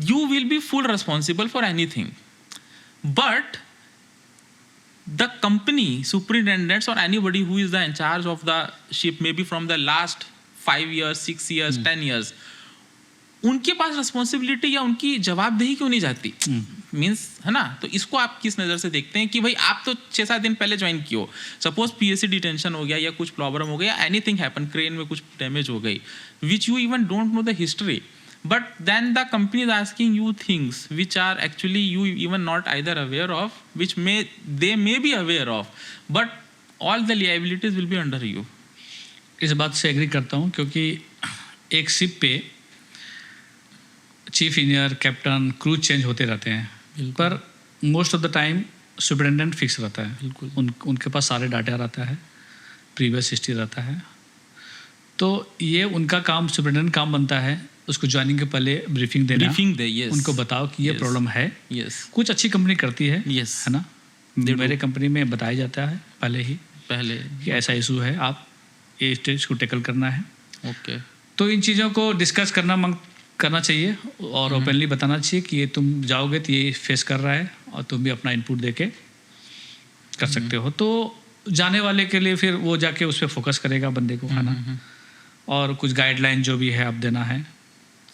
you will be full responsible for anything, but the company superintendents or anybody who is the in charge of the ship, maybe from the last 5 years 6 years 10 years, उनके पास responsibility या उनकी जवाबदेही क्यों नहीं जाती? Means है ना, तो इसको आप किस नज़र से देखते हैं कि भाई आप तो 6-7 दिन पहले ज्वाइन किए हो, सपोज PSC डिटेंशन हो गया या कुछ प्रॉब्लम हो गया, एनीथिंग हैपन, क्रेन में कुछ डैमेज हो गई, which you even don't know the history, but then the company is asking you things which are actually you even not either aware of, which they may be aware of, but all the liabilities will be under you. इस बात से agree करता हूँ, क्योंकि एक ship पे chief engineer, captain, crew change होते रहते हैं, पर most of the time superintendent fix रहता है। बिल्कुल, उनके पास सारे डाटा रहता है, प्रीवियस हिस्ट्री रहता है, तो ये उनका काम, सुपरिटेंडेंट काम बनता है उसको ज्वाइनिंग के पहले ब्रीफिंग देना, yes. उनको बताओ कि ये प्रॉब्लम है। yes. कुछ अच्छी कंपनी करती है, yes. है ना, मेरे कंपनी में बताया जाता है पहले कि ऐसा इशू है, आप ये स्टेज को टैकल करना है। ओके, तो इन चीज़ों को डिस्कस करना चाहिए और ओपनली बताना चाहिए कि ये तुम जाओगे तो ये फेस कर रहा है और तुम भी अपना इनपुट देके कर सकते हो। तो जाने वाले के लिए फिर वो जाके उस पर फोकस करेगा बंदे को, है ना, और कुछ गाइडलाइन जो भी है आप देना है।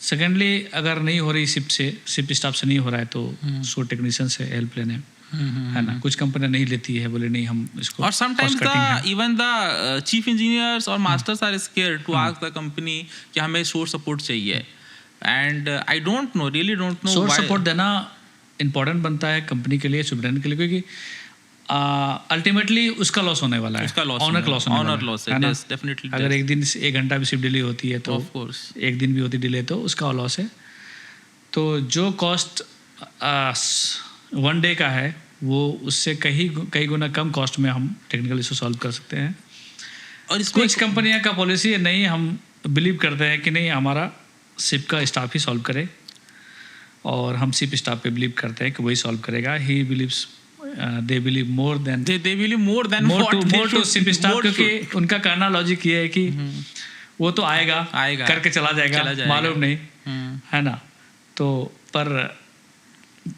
सेकेंडली, अगर नहीं हो रही शिप स्टाफ से नहीं हो रहा है तो सो टेक्नीशियन से हेल्प लेने, है ना, कुछ कंपनियां नहीं लेती है, बोले नहीं हम इसको, और sometimes even the chief engineers और masters are scared to ask the company कि हमें सोर्स सपोर्ट चाहिए, and I don't know, really don't know, source support देना इंपॉर्टेंट बनता है कंपनी के लिए, सुपरिटेंडेंट के लिए, क्योंकि अल्टीमेटली उसका लॉस होने वाला है, ऑनर लॉस है, डेफिनेटली। अगर एक दिन 1 घंटा भी शिप डिले होती है तो ऑफ कोर्स, एक दिन भी होती डिले तो उसका लॉस है। तो जो कॉस्ट 1 डे का है वो उससे कई गुना कम कॉस्ट में हम टेक्निकल इशू सॉल्व कर सकते हैं। और कुछ कंपनियां का पॉलिसी है, नहीं हम बिलीव करते हैं कि नहीं हमारा सिप का स्टाफ ही सॉल्व करे, और हम सिप स्टाफ पे बिलीव करते हैं कि वही सॉल्व करेगा. He believes they believe more than to ship staff, क्योंकि उनका कहना लॉजिक ये है कि वो तो आएगा करके चला जाएगा. मालूम नहीं है ना. तो पर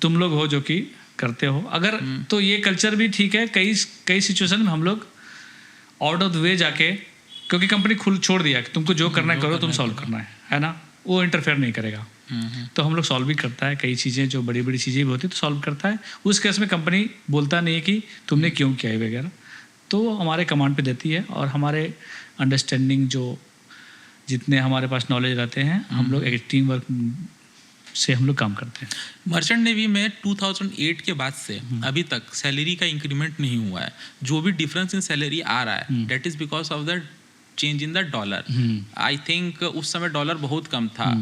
तुम लोग हो जो कि करते हो अगर, तो ये कल्चर भी ठीक है. कई सिचुएशन में हम लोग आउट ऑफ द वे जाके, क्योंकि कंपनी खुल छोड़ दिया कि तुमको जो करना है करो, तुम सॉल्व करना है ना, वो इंटरफेयर नहीं करेगा. तो हम लोग सॉल्व भी करता है. कई चीज़ें जो बड़ी बड़ी चीज़ें भी होती है तो सॉल्व करता है. उस केस में कंपनी बोलता नहीं है कि तुमने क्यों किया है वगैरह, तो हमारे कमांड पे देती है. और हमारे अंडरस्टैंडिंग जो जितने हमारे पास नॉलेज रहते हैं, हम लोग एक टीम वर्क से हम लोग काम करते हैं. मर्चेंट नेवी में 2008 के बाद से अभी तक सैलरी का इंक्रीमेंट नहीं हुआ है. जो भी डिफरेंस इन सैलरी आ रहा है date is because of the change in the dollar. I think उस समय डॉलर बहुत कम था.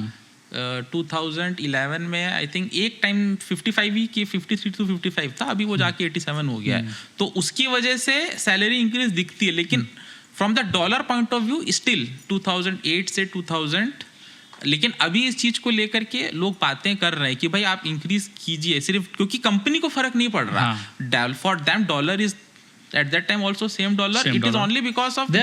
2011 में आई थिंक एक टाइम 55 ही कि 53 to 55 था, अभी वो जाके 87 हो गया है. तो उसकी वजह से सैलरी इंक्रीज दिखती है, लेकिन from the dollar point of view still 2008 से 2000. लेकिन अभी इस चीज को लेकर के लोग बातें कर रहे हैं कि भाई आप इंक्रीज कीजिए, सिर्फ क्योंकि कंपनी को फर्क नहीं पड़ रहा. For them dollar is at that time also same dollar. It is only because of they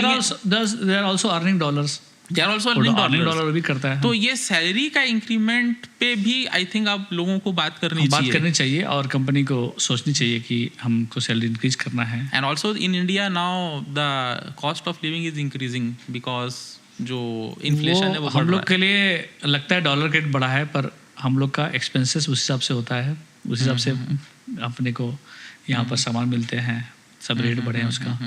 are also earning dollars. They are also earning dollars भी करता है. तो ये सैलरी का इंक्रीमेंट पे भी आई थिंक आप लोगों को बात करनी चाहिए और कंपनी को सोचनी चाहिए कि हमको सैलरी इंक्रीज करना है. And also in India now the cost of living is increasing because जो इन्फ्लेशन है वो हम लोग के लिए लगता है डॉलर रेट बढ़ा है, पर हम लोग का एक्सपेंसेस उस हिसाब से होता है. उस हिसाब से अपने को यहाँ पर सामान मिलते हैं, सब रेट बढ़े हैं उसका.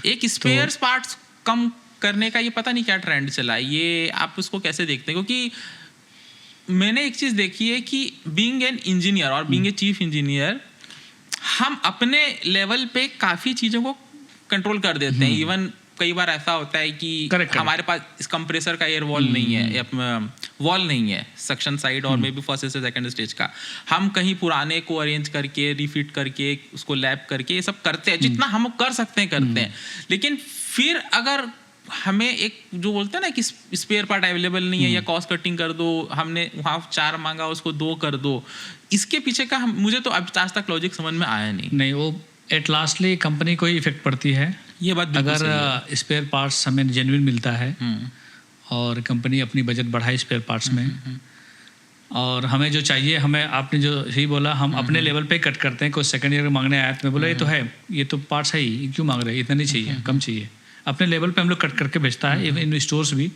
एक स्पेयर्स पार्ट्स कम करने का ये पता नहीं क्या ट्रेंड चला है, ये आप उसको कैसे देखते हैं? क्योंकि मैंने एक चीज़ देखी है कि बीइंग एन इंजीनियर और बीइंग ए चीफ इंजीनियर, हम अपने लेवल पे काफ़ी चीज़ों को कंट्रोल कर देते हैं. इवन कई बार ऐसा होता है कि हमारे पास इस कंप्रेसर का एयर वॉल नहीं है, वॉल नहीं है सक्शन साइड और मे बी फर्स्ट से सेकंड स्टेज का. हम कहीं पुराने को अरेंज करके रिफिट करके उसको लैप करके ये सब करते हैं, जितना हम कर सकते हैं करते हैं. लेकिन फिर अगर हमें एक जो बोलते हैं ना कि स्पेयर पार्ट अवेलेबल नहीं है या कॉस्ट कटिंग कर दो, हमने वहाँ 4 मांगा उसको 2 कर दो, इसके पीछे का मुझे तो अब आज तक लॉजिक समझ में आया नहीं. वो एट लास्टली कंपनी को ही इफेक्ट पड़ती है. ये बात अगर स्पेयर पार्ट्स हमें जेन्युइन मिलता है और कंपनी अपनी बजट बढ़ाए स्पेयर पार्ट्स में, और हमें जो चाहिए, हमें आपने जो सही बोला, हम अपने लेवल पे कट करते हैं. कोई सेकंड ईयर मांगने आया तो मैं बोला ये तो है, ये तो पार्ट्स है ही, क्यों मांग रहे हैं, इतना नहीं चाहिए, कम चाहिए. अपने लेवल पे हम लोग कट करके बेचता है, इवन स्टोर्स भी.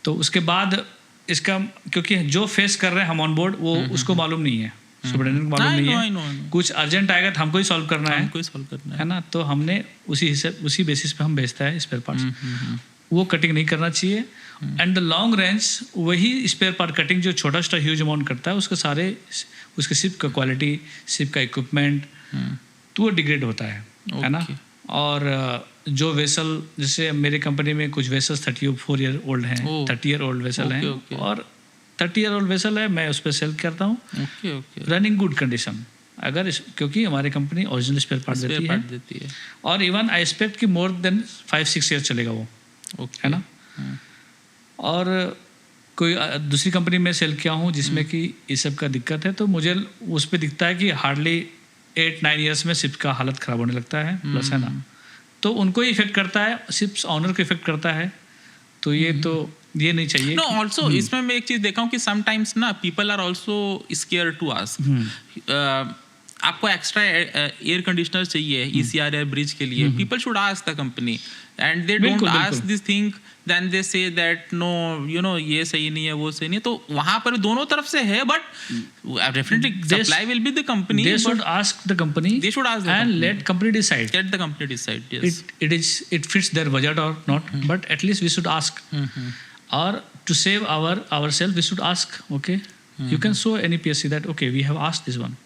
तो उसके बाद इसका, क्योंकि जो फेस कर रहे हैं हम ऑन बोर्ड, वो उसको मालूम नहीं है, सुपरिटेंडेंट को मालूम नहीं है. कुछ अर्जेंट आएगा तो हमको ही सॉल्व करना है ना. तो हमने उसी बेसिस पे हम बेचता है स्पेयर पार्ट्स. वो कटिंग नहीं करना चाहिए. एंड द लॉन्ग रेंज वही स्पेयर पार्ट कटिंग जो छोटा छोटा ह्यूज अमाउंट करता है, उसके सारे उसके शिप का क्वालिटी, शिप का इक्विपमेंट, तो वो डिग्रेड होता है ना. और जो वेसल, जैसे मेरे कंपनी में कुछ वेसल्स 34 ईयर ओल्ड हैं, 30 ईयर ओल्ड वेसल हैं, और 30 ईयर ओल्ड वेसल है, मैं उस पर सेल करता हूँ. Running good condition. अगर क्योंकि हमारी कंपनी ओरिजिनल स्पेयर पार्ट देती है, और इवन आई एक्सपेक्ट कि मोर देन 5-6 ईयर चलेगा वो, है ना. और कोई दूसरी कंपनी में सेल किया हूँ जिसमें कि इस सब का दिक्कत है, तो मुझे उस पर दिखता है कि हार्डली 8-9 ईयर्स में शिप का हालत ख़राब होने लगता है. प्लस है ना, तो उनको ही इफेक्ट करता है, शिप्स ऑनर को इफेक्ट करता है. तो ये तो ये नहीं चाहिए. नो ऑल्सो इसमें मैं एक चीज़ देखा हूँ कि समटाइम्स ना people are also scare to ask. आपको एक्स्ट्रा एयर कंडीशनर चाहिए ECR एयर ब्रिज के लिए, people should ask the company and they don't ask this thing, then they say that no you know ये सही नहीं है, वो सही नहीं है. तो वहाँ पर दोनों तरफ से है, but definitely supply will be the company. They should ask the company, they should ask and let company decide. Let the company decide. Yes, it fits their budget or not, but at least we should ask. Or to save ourselves we should ask. Okay, you can show any PSC that okay we have asked this one.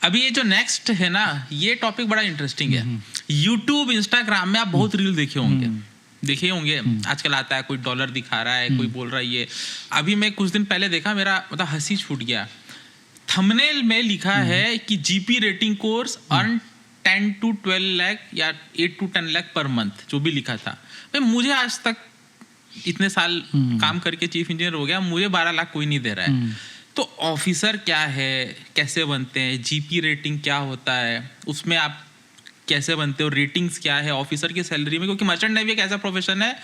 अभी ये जो next है ना, ये topic बड़ा interesting है. YouTube, Instagram में आप बहुत रील देखे होंगे. आजकल आता है, कोई डॉलर दिखा रहा है, कोई बोल रहा है ये. अभी मैं कुछ दिन पहले देखा, मेरा मतलब हंसी छूट गया. थंबनेल में लिखा है कि GP rating course earn 10 to 12 lakh या 8 to 10 लाख पर मंथ, जो भी लिखा था. मुझे आज तक इतने साल काम करके चीफ इंजीनियर हो गया, मुझे 12 लाख कोई नहीं दे रहा है। तो ऑफिसर क्या है, कैसे बनते हैं, जीपी रेटिंग क्या होता है, उसमें आप कैसे बनते हो, रेटिंग्स क्या है ऑफिसर की सैलरी में? क्योंकि मर्चेंट नेवी एक ऐसा प्रोफेशन है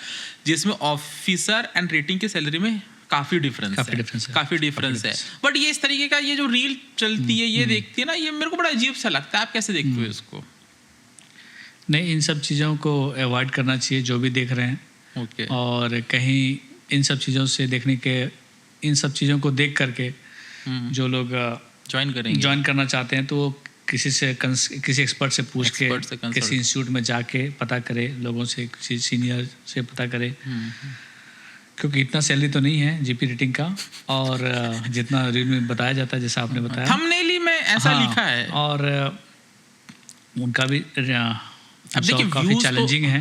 जिसमें ऑफिसर एंड रेटिंग की सैलरी में काफी डिफरेंस है। बट ये इस तरीके का ये जो रील चलती है, ये देखती है ना, ये मेरे को बड़ा अजीब सा लगता है। आप कैसे देखते हो इसको? नहीं, इन सब चीज़ों को अवॉइड करना चाहिए जो भी देख रहे हैं। ओके। और कहीं इन सब चीज़ों से देखने के, इन सब चीज़ों को देख करके जो लोग ज्वाइन करना चाहते हैं तो वो किसी एक्सपर्ट से पूछ के, किसी इंस्टीट्यूट में जाके पता करे, लोगों से, किसी सीनियर से पता करे, क्योंकि इतना सैलरी तो नहीं है जीपी रेटिंग का, और जितना रील में बताया जाता है, जैसा आपने बताया थंबनेल में ऐसा लिखा है। और उनका भी अब देखिए काफी चैलेंजिंग है,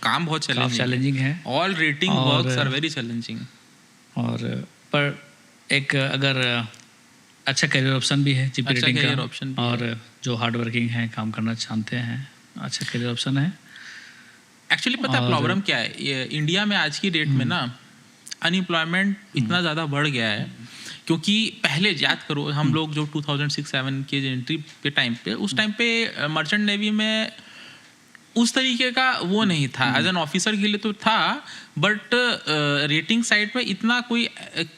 काम बहुत चैलेंजिंग है। All rating works are very challenging. और पर एक अगर अच्छा करियर ऑप्शन भी है जीपी रेटिंग का, और जो हार्ड वर्किंग है, काम करना चाहते हैं, अच्छा करियर ऑप्शन है। एक्चुअली पता है प्रॉब्लम क्या है, ये इंडिया में आज की डेट में ना अनएम्प्लॉयमेंट इतना ज़्यादा बढ़ गया है, क्योंकि पहले याद करो हम लोग जो 2006-07 के एंट्री के टाइम पे, उस टाइम पे मर्चेंट नेवी में उस तरीके का वो नहीं था। एज एन ऑफिसर के लिए तो था, बट रेटिंग साइड में इतना कोई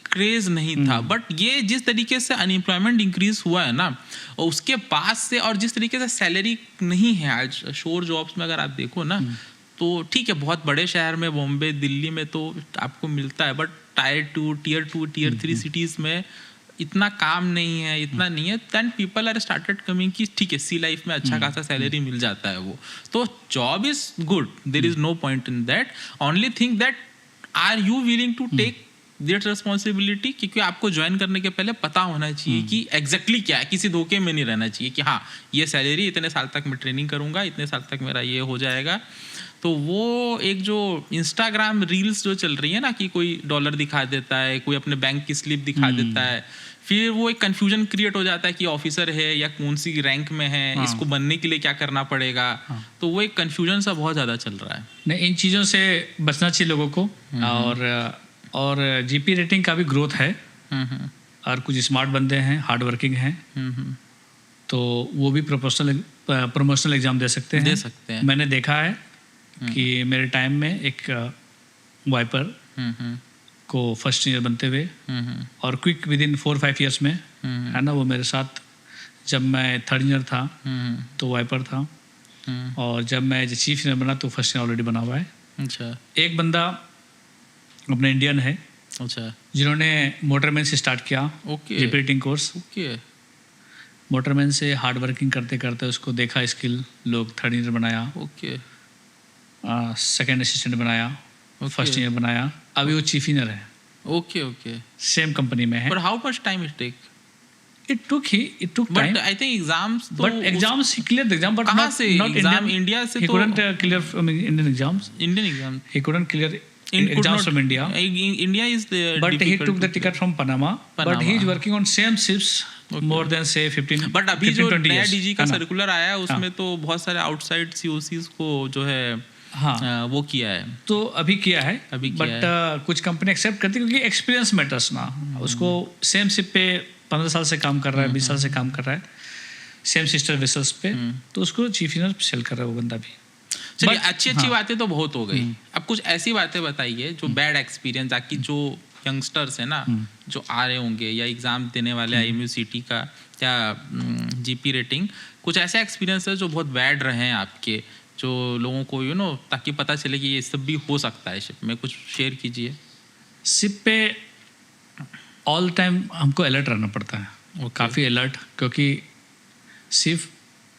क्रेज नहीं था। बट ये जिस तरीके से अनएम्प्लॉयमेंट इंक्रीज हुआ है ना, उसके बाद से, और जिस तरीके से सैलरी नहीं है आज शोर जॉब्स में, अगर आप देखो ना, तो ठीक है बहुत बड़े शहर में, बॉम्बे, दिल्ली में तो आपको मिलता है, बट टायर 2, टियर 3 सिटीज़ में इतना काम नहीं है, इतना नहीं है। Then people are started coming कि ठीक है सी लाइफ में अच्छा खासा सैलरी मिल जाता है वो, तो job is good, there is no point in that. Only thing that are you willing to take that responsibility, क्योंकि आपको ज्वाइन करने के पहले पता होना चाहिए कि एग्जैक्टली क्या है, किसी धोखे में नहीं रहना चाहिए कि हाँ ये सैलरी, इतने साल तक मैं ट्रेनिंग करूंगा, इतने साल तक मेरा ये हो जाएगा। तो वो एक जो इंस्टाग्राम रील्स जो चल रही है ना, कि कोई डॉलर दिखा देता है, कोई अपने बैंक की स्लिप दिखा देता है, फिर वो एक कंफ्यूजन क्रिएट हो जाता है कि ऑफिसर है या कौन सी रैंक में है, इसको बनने के लिए क्या करना पड़ेगा। तो वो एक कंफ्यूजन सा बहुत ज़्यादा चल रहा है। नहीं, इन चीज़ों से बचना चाहिए लोगों को। और जीपी रेटिंग का भी ग्रोथ है, और कुछ स्मार्ट बंदे हैं, हार्ड वर्किंग हैं, तो वो भी प्रमोशनल एग्जाम दे सकते हैं। मैंने देखा है कि मेरे टाइम में एक वाइपर को फर्स्ट ईयर बनते हुए और क्विक विद इन 4-5 ईयर्स में, है ना, वो मेरे साथ, जब मैं 3rd ईयर था तो वाइपर था, और जब मैं चीफ इंजीनियर बना तो फर्स्ट ईयर ऑलरेडी बना हुआ है। अच्छा। एक बंदा अपने इंडियन है, अच्छा, जिन्होंने मोटरमैन से स्टार्ट किया जीपी रेटिंग कोर्स। मोटरमैन से हार्ड वर्किंग करते करते उसको देखा स्किल, लोग 3rd ईयर बनाया, सेकेंड असिस्टेंट बनाया, फर्स्ट ईयर बनाया, अभी वो चीफ इंजीनियर है। सेम कंपनी में है। But how much time it take? It took time. But I think exams. But exams he cleared the exam, but कहाँ से not exam? Indian. India से he तो couldn't clear from Indian exams. Indian exam. He couldn't clear exams from India. India is the. But he took the ticket from Panama. But he is working on same ships more than say 15. But अभी जो नया DG का circular आया है उसमें तो बहुत सारे आउटसाइड COCs को जो है वो किया है। तो अभी किया है, बट कुछ कंपनी एक्सेप्ट करती है, क्योंकि एक्सपीरियंस मैटर्स ना। उसको सेम शिप पे 15 साल से काम कर रहा है, 20 साल से काम कर रहा है, सेम सिस्टर वेसल्स पे, तो उसको चीफ इंजीनियर सेल कर रहा है वो बंदा भी। चलिए, अच्छी बातें तो बहुत हो गई। अब कुछ ऐसी बातें बताइए जो बैड एक्सपीरियंस, ताकि जो यंगस्टर्स है ना, जो आ रहे होंगे या एग्जाम देने वाले IMUCT का या जीपी रेटिंग, कुछ ऐसे एक्सपीरियंस है जो बहुत बैड रहे हैं आपके, जो लोगों को ताकि पता चले कि ये सब भी हो सकता है शिप में, कुछ शेयर कीजिए। शिप पे ऑल टाइम हमको अलर्ट रहना पड़ता है, काफ़ी अलर्ट, क्योंकि सिर्फ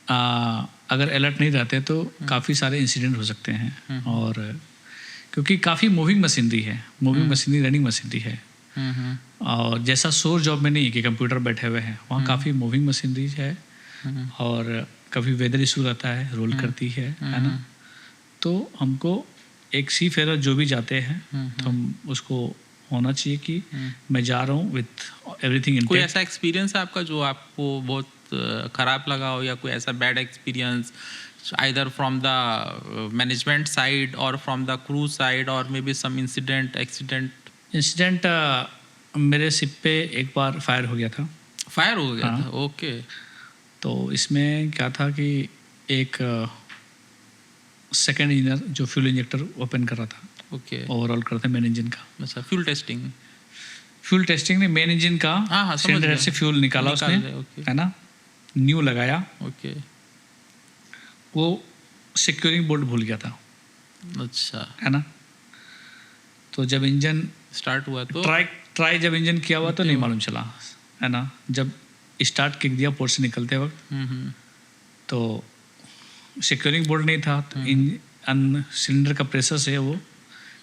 अगर अलर्ट नहीं रहते तो काफ़ी सारे इंसिडेंट हो सकते हैं। और क्योंकि काफ़ी मूविंग मशीनरी है, रनिंग मशीनरी है, और जैसा शोर जॉब में नहीं है कि कंप्यूटर बैठे हुए हैं, वहाँ काफ़ी मूविंग मशीनरी है, और कभी वेदर इशू रहता है, रोल करती है ना। तो हमको एक सी फेरर जो भी जाते हैं तो हम उसको होना चाहिए कि मैं जा रहा हूँ विथ एवरीथिंग इन। कोई ऐसा एक्सपीरियंस है आपका जो आपको बहुत खराब लगा हो, या कोई ऐसा bad experience either from the management side or from the crew side, or maybe some accident? Incident मेरे शिप पे एक बार फायर हो गया था। फायर हो गया हाँ। था, ओके। तो इसमें क्या था कि एक सेकंड इंजीनियर जो फ्यूल इंजेक्टर ओपन कर रहा था, ओके, ओवरऑल करते मेन इंजन का, अच्छा, फ्यूल टेस्टिंग। फ्यूल टेस्टिंग नहीं, मेन इंजन का हाँ, समझ सिलेंडर हेड गया। से फ्यूल निकाला उसने, ओके, है ना, न्यू लगाया, ओके, वो सिक्योरिंग बोल्ट भूल गया था, अच्छा, है ना। तो जब इंजन स्टार्ट हुआ तो ट्राई जब इंजन किया हुआ तो नहीं मालूम चला, है ना। जब स्टार्ट किक दिया पोर्ट से निकलते वक्त, तो सिक्योरिंग बोल्ट नहीं था, तो सिलेंडर का प्रेशर से वो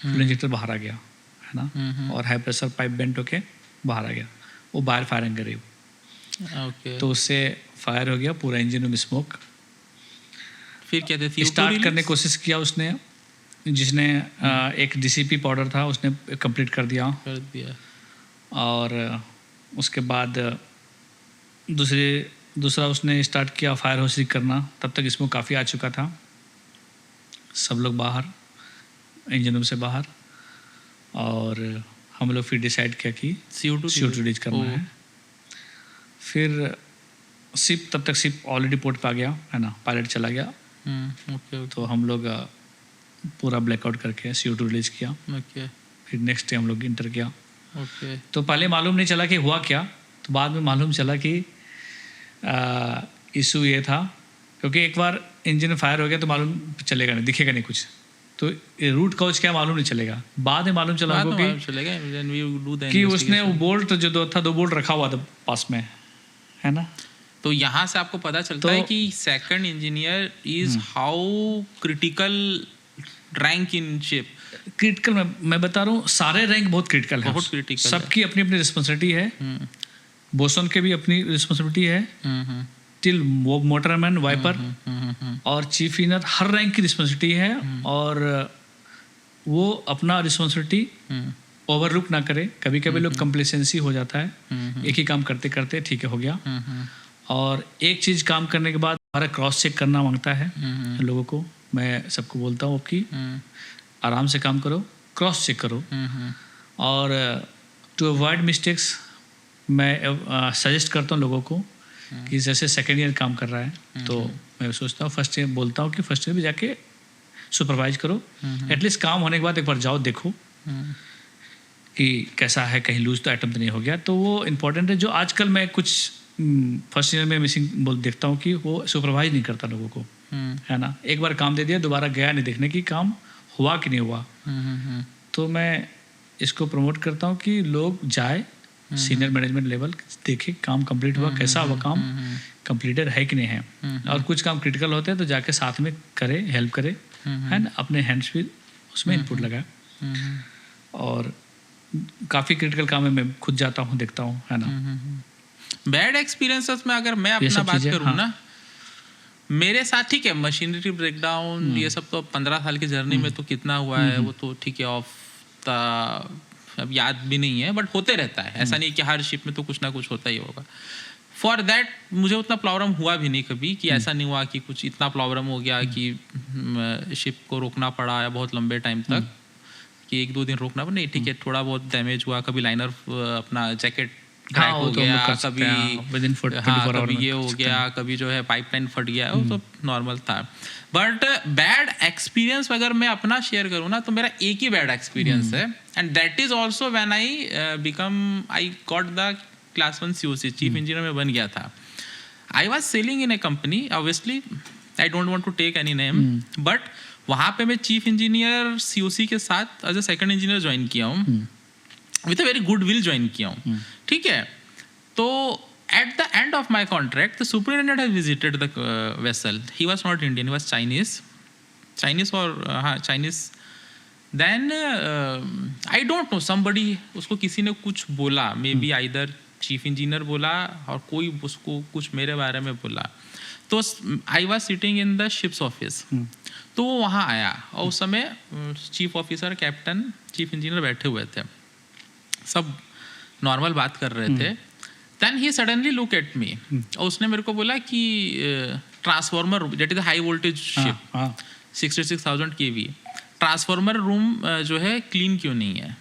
फ्यूल इंजेक्टर बाहर आ गया, है ना, और हाई प्रेशर पाइप बेंट होके बाहर आ गया, वो बाहर फायरिंग करी, ओके। तो उससे फायर हो गया, पूरा इंजन में स्मोक। फिर क्या थे, स्टार्ट करने की कोशिश किया उसने, जिसने एक डीसीपी पाउडर था उसने कंप्लीट कर दिया, और उसके बाद दूसरा उसने स्टार्ट किया फायर होसिंग करना। तब तक स्मोक काफ़ी आ चुका था, सब लोग बाहर, इंजन रूम से बाहर, और हम लोग फिर डिसाइड किया कि CO2 रिलीज करना है। फिर शिप, तब तक शिप ऑलरेडी पोर्ट पे आ गया, है ना, पायलट चला गया, ओके, तो हम लोग पूरा ब्लैकआउट करके CO2 रिलीज किया। ओके, फिर नेक्स्ट डे हम लोग इंटर किया। ओके। तो पहले मालूम नहीं चला कि हुआ क्या, तो बाद में मालूम चला कि इशू ये था, क्योंकि एक बार इंजन फायर हो गया तो मालूम चलेगा नहीं, दिखेगा नहीं कुछ, तो रूट कॉज क्या मालूम नहीं चलेगा। बाद में मालूम चला कि उसने वो बोल्ट जो दो बोल्ट रखा हुआ था पास में, है ना। तो यहाँ से आपको पता चलता है कि second engineer is how critical rank in ship. Critical मैं बता रहा हूँ, सारे रैंक बहुत क्रिटिकल है, बहुत क्रिटिकल, सबकी अपनी अपनी रिस्पॉन्सिबिलिटी है। बोसन के भी अपनी रिस्पॉन्सिबिलिटी है, टिल वो मोटरमैन, वाइपर और चीफ इंजीनियर, हर रैंक की रिस्पॉन्सिबिलिटी है, और वो अपना रिस्पॉन्सिबिलिटी ओवरलुक ना करे। कभी कभी लोग कंप्लेसेंसी हो जाता है, एक ही काम करते करते ठीक है हो गया, और एक चीज़ काम करने के बाद हमारा क्रॉस चेक करना मांगता है लोगों को। मैं सबको बोलता हूँ कि आराम से काम करो, क्रॉस चेक करो, और टू अवॉइड मिस्टेक्स मैं सजेस्ट करता हूँ लोगों को कि जैसे सेकेंड ईयर काम कर रहा है, तो मैं सोचता हूँ फर्स्ट ईयर बोलता हूँ कि फर्स्ट ईयर भी जाके सुपरवाइज करो, एटलीस्ट काम होने के बाद एक बार जाओ, देखो कि कैसा है, कहीं लूज तो आइटम तो नहीं हो गया। तो वो इम्पोर्टेंट है। जो आजकल मैं कुछ फर्स्ट ईयर में मिसिंग देखता हूँ कि वो सुपरवाइज नहीं करता लोगों को, है ना। एक बार काम दे दिया, दोबारा गया नहीं देखने की काम हुआ कि नहीं हुआ। तो मैं इसको प्रमोट करता हूँ कि लोग जाए, सीनियर मैनेजमेंट लेवल देखे काम कंप्लीट हुआ, कैसा हुआ काम, कंप्लीटेड है कि नहीं है, और कुछ काम क्रिटिकल होते हैं तो जाके साथ में करे, हेल्प करे, है ना, अपने हैंड्स भी उसमें इनपुट लगाए। और काफ़ी क्रिटिकल काम है, मैं खुद जाता हूँ, देखता हूँ, है ना। बैड एक्सपीरियंसेस में अगर मैं अपना बात करूँ ना, मेरे साथ ठीक है, मशीनरी ब्रेकडाउन ये सब तो 15 साल की जर्नी में तो कितना हुआ है वो तो ठीक है, ऑफ द अब याद भी नहीं है, बट होते रहता है। ऐसा नहीं कि हर शिप में तो कुछ ना कुछ होता ही होगा। फॉर दैट मुझे उतना प्रॉब्लम हुआ भी नहीं कभी, कि ऐसा नहीं हुआ कि कुछ इतना प्रॉब्लम हो गया कि शिप को रोकना पड़ा या बहुत लंबे टाइम तक, कि 1-2 दिन रोकना पड़ा, नहीं ठीक है, थोड़ा बहुत डैमेज हुआ, कभी लाइनर अपना जैकेट क्रैक हो गया, कभी कभी ये हो गया, कभी जो है पाइपलाइन फट गया, वो तो नॉर्मल था। बट बैड एक्सपीरियंस अगर मैं अपना शेयर करूँ ना, तो मेरा एक ही बैड एक्सपीरियंस है, and that is also when I got the class 1 COC, chief engineer में बन गया था। I was sailing in a company, obviously I don't want to take any name, but वहाँ पे मैं चीफ इंजीनियर COC के साथ as a second engineer join किया हूँ, with a very good will join किया हूँ, ठीक है। तो at the end of my contract, the superintendent has visited the vessel. He was not Indian, he was Chinese or Chinese. Then I don't know, somebody, उसको किसी ने कुछ बोला, maybe either chief engineer बोला और कोई उसको कुछ मेरे बारे में बोला। तो I was sitting in the ship's office. तो वो वहाँ आया, और उस समय chief officer, captain, chief engineer बैठे हुए थे, सब नॉर्मल बात कर रहे थे। Then he suddenly look at me, और उसने मेरे को बोला कि transformer that is high voltage ship 66,000 kV, transformer room जो है क्लीन क्यों नहीं है?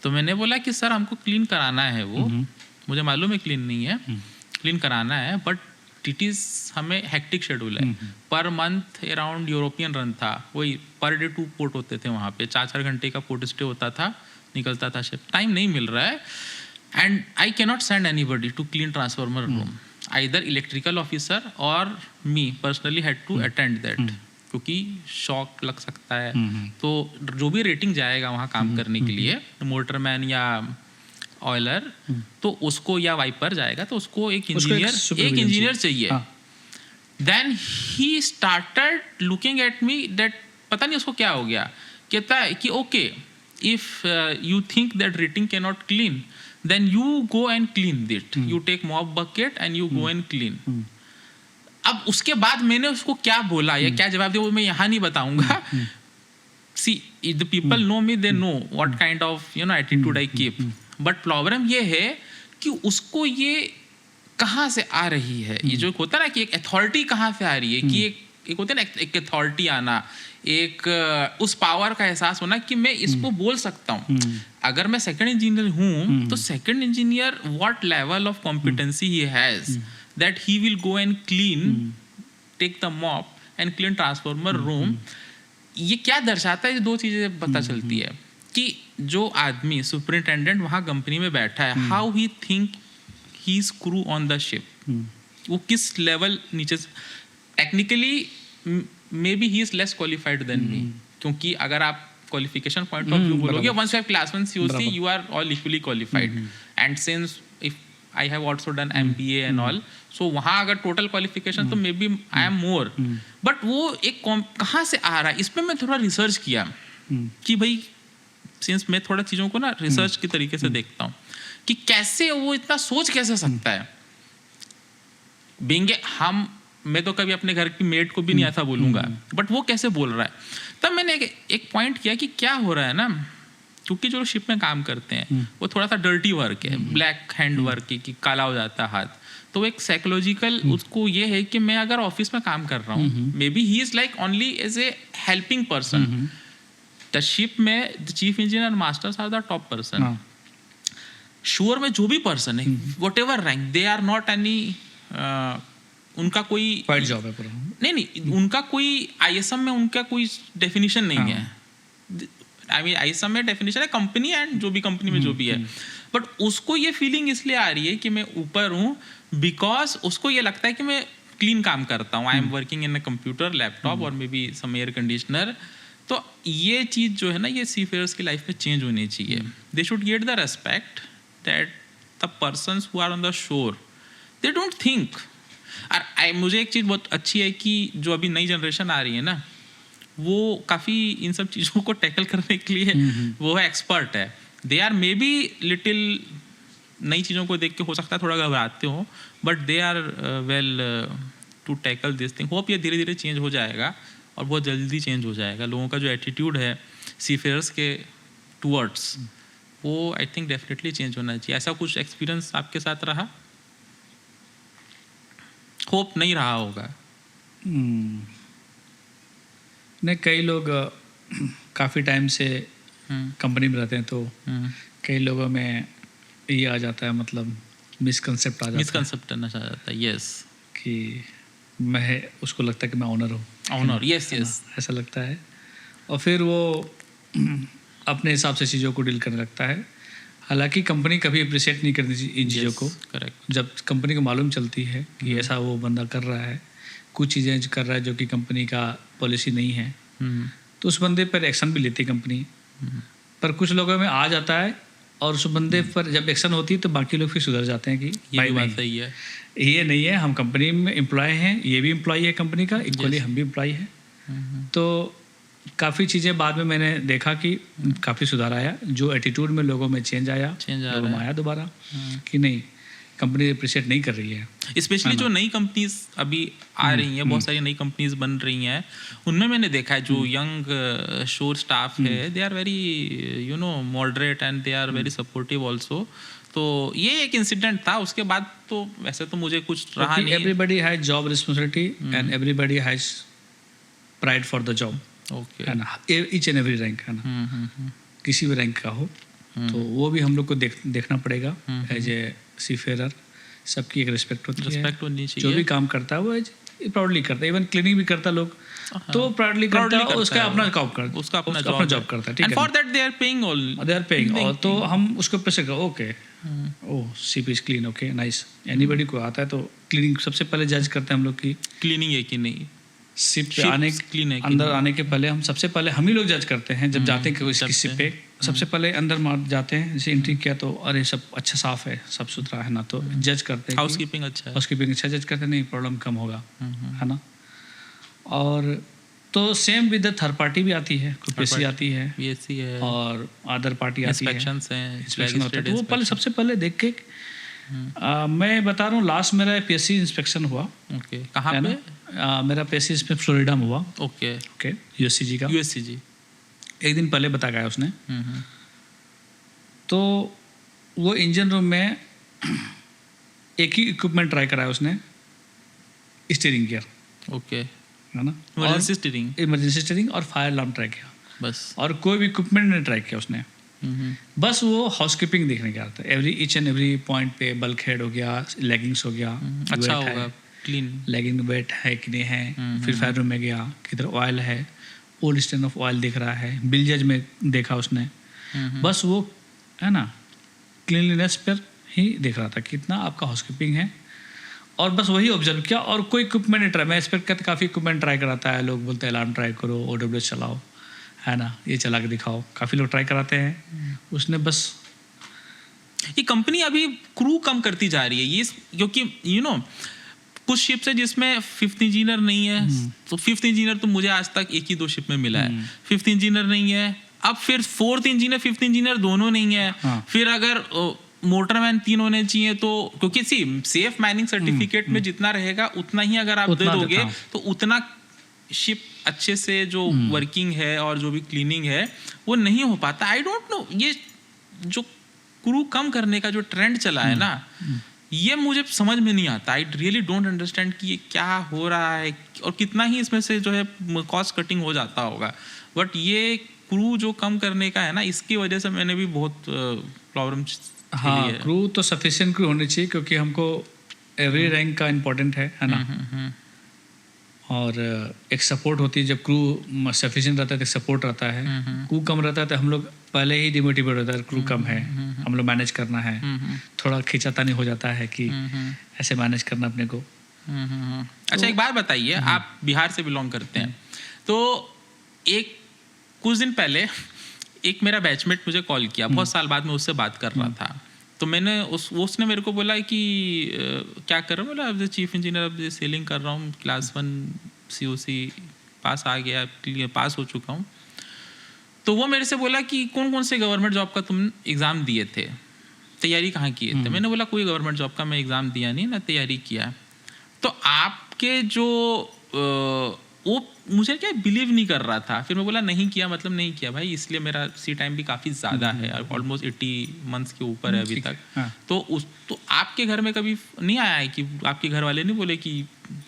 तो मैंने बोला कि सर हमको क्लीन कराना है, वो मुझे मालूम है क्लीन नहीं है, क्लीन कराना है, बट इट इज़ हमें हेक्टिक शेड्यूल है। Per month around European run था, वही पर डे 2 पोर्ट होते थे वहाँ पे, 4-4 घंटे का पोर्ट स्टे होता था, निकलता था शिप, टाइम नहीं मिल रहा है, and I cannot send anybody to clean transformer room, either electrical officer और me personally had to attend that, क्योंकि शॉक लग सकता है। तो जो भी रेटिंग जाएगा वहाँ काम करने के लिए, मोटरमैन या ऑयलर, तो उसको, या वाइपर जाएगा तो उसको एक इंजीनियर चाहिए। Then he started looking at me that पता नहीं उसको क्या हो गया, कहता है कि okay if you think that rating can not clean then you go and clean it, you take mop bucket and you go and clean. अब उसके बाद मैंने उसको क्या बोला या क्या जवाब दिया वो मैं यहाँ नहीं बताऊंगा। See the people know me, they know what kind of attitude I keep, but problem ये है कि उसको ये कहाँ से आ रही है, ये जो होता है ना कि एक अथॉरिटी कहाँ से आ रही है, कि एक होता है ना एक अथॉरिटी आना, एक उस पावर का एहसास होना कि मैं इसको बोल सकता हूँ। अगर मैं सेकंड इंजीनियर हूँ तो second engineer what level of competency he has that he will go and clean, take the mop and clean transformer room। ये क्या दर्शाता है? ये दो चीजें पता चलती है कि जो आदमी सुपरिटेंडेंट वहाँ कंपनी में बैठा है, how he think he screw on the ship, वो किस लेवल नीचे, technically may be he is less qualified than me, क्योंकि अगर आप क्वालिफिकेशन पॉइंट ऑफ व्यू बोलोगे, once you have class 1 COC you are all equally qualified, and since if I have also done MBA and all, so वहाँ अगर total qualification तो maybe I am more, but वो एक कहाँ से आ रहा है, इस पर मैं थोड़ा रिसर्च किया कि भाई सिंस मैं थोड़ा चीज़ों को ना रिसर्च के तरीके से देखता हूँ कि कैसे वो इतना सोच कैसे सकता है। बेंगे मैं तो कभी अपने घर की मेड को भी नहीं ऐसा बोलूँगा, बट वो कैसे बोल रहा है। तब मैंने एक पॉइंट किया कि क्या हो रहा है ना, क्योंकि जो शिप में काम करते हैं वो थोड़ा सा डर्टी वर्क है, ब्लैक हैंड वर्क है, कि काला हो जाता है हाथ, तो एक साइकोलॉजिकल उसको ये है कि मैं अगर ऑफिस में काम कर रहा हूँ, maybe he is like only as a helping person, the ship में the chief engineer masters are the top person, sure में जो भी पर्सन है whatever rank, they are not any, उनका कोई फाइट जॉब है पूरा, नहीं उनका कोई ISM में उनका कोई डेफिनेशन नहीं है। आई मीन ISM में डेफिनेशन है कंपनी एंड जो भी कंपनी में जो भी है, बट उसको ये फीलिंग इसलिए आ रही है कि मैं ऊपर हूँ बिकॉज उसको ये लगता है कि मैं क्लीन काम करता हूँ, I am working in a computer laptop और maybe some air conditioner. तो ये चीज़ जो है ना, ये सीफेयर्स की लाइफ में चेंज होनी चाहिए। They should get the respect that the persons who are on the shore they don't think. और मुझे एक चीज़ बहुत अच्छी है कि जो अभी नई जनरेशन आ रही है ना, वो काफ़ी इन सब चीज़ों को टैकल करने के लिए वो है एक्सपर्ट है। They are maybe little, नई चीज़ों को देख के हो सकता है थोड़ा घबराते हो, but they are well to tackle this thing. Hope ये धीरे धीरे चेंज हो जाएगा और बहुत जल्दी चेंज हो जाएगा। लोगों का जो एटीट्यूड है सीफेयर्स के टूवर्ड्स, वो आई थिंक डेफिनेटली चेंज होना चाहिए। ऐसा कुछ एक्सपीरियंस आपके साथ रहा? होप नहीं रहा होगा। नहीं, कई लोग काफ़ी टाइम से कंपनी में रहते हैं, तो कई लोगों में ये आ जाता है, मतलब मिसकंसेप्ट आ जाता है, यस, कि मैं, उसको लगता है कि मैं ऑनर हूँ, ऑनर, यस, ऐसा लगता है, और फिर वो अपने हिसाब से चीज़ों को डील करने लगता है। हालांकि कंपनी कभी अप्रिशिएट नहीं करती इन चीज़ों को। करेक्ट। जब कंपनी को मालूम चलती है कि ऐसा वो बंदा कर रहा है, कुछ चीज़ें कर रहा है जो कि कंपनी का पॉलिसी नहीं है, तो उस बंदे पर एक्शन भी लेती है कंपनी। पर कुछ लोगों में आ जाता है और उस बंदे पर जब एक्शन होती है तो बाकी लोग फिर सुधर जाते हैं कि ये बात सही है, ये नहीं है, हम कंपनी में एम्प्लॉय हैं, ये भी एम्प्लॉय है कंपनी का, इक्वली हम भी एम्प्लॉय हैं। तो काफ़ी चीज़ें बाद में मैंने देखा कि काफ़ी सुधार आया, जो एटीट्यूड में लोगों में चेंज आया लोगों में आया दोबारा, कि नहीं, कंपनी अप्रिशिएट नहीं कर रही है। स्पेशली जो नई कंपनीज अभी आ रही हैं, बहुत सारी नई कंपनीज बन रही हैं, उनमें मैंने देखा है जो यंग शोर स्टाफ है, they are very moderate and they are very supportive also. तो तो ये एक इंसिडेंट था, उसके बाद तो वैसे तो मुझे कुछ रहा नहीं। Everybody has job responsibility and everybody has pride for the job, okay, है ना, ईच एंड एवरी रैंक, है ना, किसी भी रैंक का हो, तो वो भी हम लोग को देखना पड़ेगा एज ए सीफेरर। सबकी एक रिस्पेक्ट होती है, रिस्पेक्ट होनी चाहिए। जो भी काम करता है वो प्राउडली करता है, इवन क्लीनिंग भी करता लोग, तो प्राउडली करता है, उसका अपना जॉब करता है, उसका अपना जॉब करता है, ठीक है, and for that they are paying all, they are paying all, तो हम उसको पैसे का okay, oh CP is clean, okay nice, anybody को आता है तो क्लीनिंग सबसे पहले जज करते हैं हम लोग की क्लीनिंग है कि नहीं, शिप पे आने क्लीन है कि अंदर आने के पहले हम सबसे पहले हम ही लोग जज करते हैं जब जाते हैं किसी शिप पे, सबसे पहले अंदर मार जाते हैं, जैसे एंट्री किया तो अरे सब अच्छा साफ है, सब सुथरा है ना, तो जज करते हैं, हाउसकीपिंग अच्छा है, हाउसकीपिंग अच्छा जज करते हैं, नहीं प्रॉब्लम कम होगा, है ना। और तो same with the third party भी आती है, कोई पीएससी आती है, पीएससी है, और अदर पार्टी आती है, इंस्पेक्शंस हैं, इंस्पेक्शन होता है, तो वो पहले सबसे पहले देख के मैं बता रहा हूँ, लास्ट मेरा पीएससी इंस्पेक्शन हुआ, ओके, कहाँ पे? मेरा पीएससी इसमें फ्लोरिडा में हुआ, ओके ओके, यूएससीजी का, यूएससीजी एक दिन पहले बता गया उसने। तो वो इंजन रूम में एक ही इक्विपमेंट ट्राई कराया उसने, स्टीयरिंग गियर, ओके, है ना, इमरजेंसी स्टीयरिंग और फायर अलार्म ट्राई किया बस, और कोई भी इक्विपमेंट नहीं ट्राई किया उसने, बस वो हाउसकीपिंग देखने गया था, ईच एंड एवरी पॉइंट पे, बल्क हेड हो गया, लेगिंग्स हो गया, अच्छा होगा क्लीन, लेगिंग वेट है कि नहीं है, फिर फायर रूम में गया, किधर ऑयल है, ओल्ड स्टैंड ऑफ ऑयल दिख रहा है, बिलजज में देखा उसने, बस वो है ना क्लीनलीनेस पर ही देख रहा था कितना आपका हाउसकीपिंग है, और बस वही ऑब्जर्व किया, और कोई इक्विपमेंट नहीं ट्राई, मैं एक्सपेक्ट करता काफ़ी इक्विपमेंट ट्राई कराता है, लोग बोलते हैं अलार्म ट्राई करो, OWS चलाओ, है ना, ये चला के दिखाओ, काफ़ी लोग ट्राई कराते हैं, उसने बस। ये कंपनी अभी क्रू कम करती जा रही है, ये क्योंकि यू नो कुछ शिप्स है जिसमें 5th इंजीनियर नहीं है, तो 5th इंजीनियर तो मुझे आज तक एक ही 2 शिप में मिला है, 5th इंजीनियर नहीं है, अब फिर 4th इंजीनियर 5th इंजीनियर दोनों नहीं है, फिर अगर मोटरमैन 3 होने चाहिए, तो क्योंकि सेफ माइनिंग सर्टिफिकेट में जितना रहेगा उतना ही अगर आप दे दोगे तो उतना शिप अच्छे से जो वर्किंग है और जो भी क्लीनिंग है वो नहीं हो पाता। आई डोंट नो, ये जो क्रू कम करने का जो ट्रेंड चला है ना, ये मुझे समझ में नहीं आता, आई रियली डोंट अंडरस्टैंड कि ये क्या हो रहा है और कितना ही इसमें से जो है कॉस्ट कटिंग हो जाता होगा, बट ये क्रू जो कम करने का है ना, इसकी वजह से मैंने भी बहुत प्रॉब्लम। हाँ, क्रू तो सफिशिएंट क्रू होनी चाहिए, क्योंकि हमको एवरी रैंक का इम्पोर्टेंट है ना, और एक सपोर्ट होती है, जब क्रू सफिशिएंट रहता है तो सपोर्ट रहता है, क्रू कम रहता है तो हम लोग पहले ही डिमोटिवेट होता है, क्रू कम है, हम लोग मैनेज करना है, थोड़ा खींचातानी हो जाता है कि ऐसे मैनेज करना अपने को। अच्छा, एक बात बताइए, आप बिहार से बिलोंग करते हैं, तो एक कुछ दिन पहले एक मेरा बैचमेट मुझे कॉल किया, बहुत साल बाद मैं उससे बात कर रहा था, तो मैंने उसने मेरे को बोला कि क्या कर रहा हूँ, बोला अब चीफ इंजीनियर अब सेलिंग कर रहा हूँ, क्लास 1 COC पास आ गया, पास हो चुका हूँ। तो वो मेरे से बोला कि कौन कौन से गवर्नमेंट जॉब का तुम एग्ज़ाम दिए थे, तैयारी कहाँ किए थे? मैंने बोला कोई गवर्नमेंट जॉब का मैं एग्ज़ाम दिया नहीं ना, तैयारी किया। तो आपके जो वो मुझे क्या बिलीव नहीं कर रहा था, फिर मैं बोला नहीं किया मतलब नहीं किया भाई, इसलिए मेरा सी टाइम भी काफ़ी ज़्यादा है, ऑलमोस्ट 80 मंथ्स के ऊपर है अभी तक। तो आपके घर में कभी नहीं आया है कि आपके घर वाले नहीं बोले कि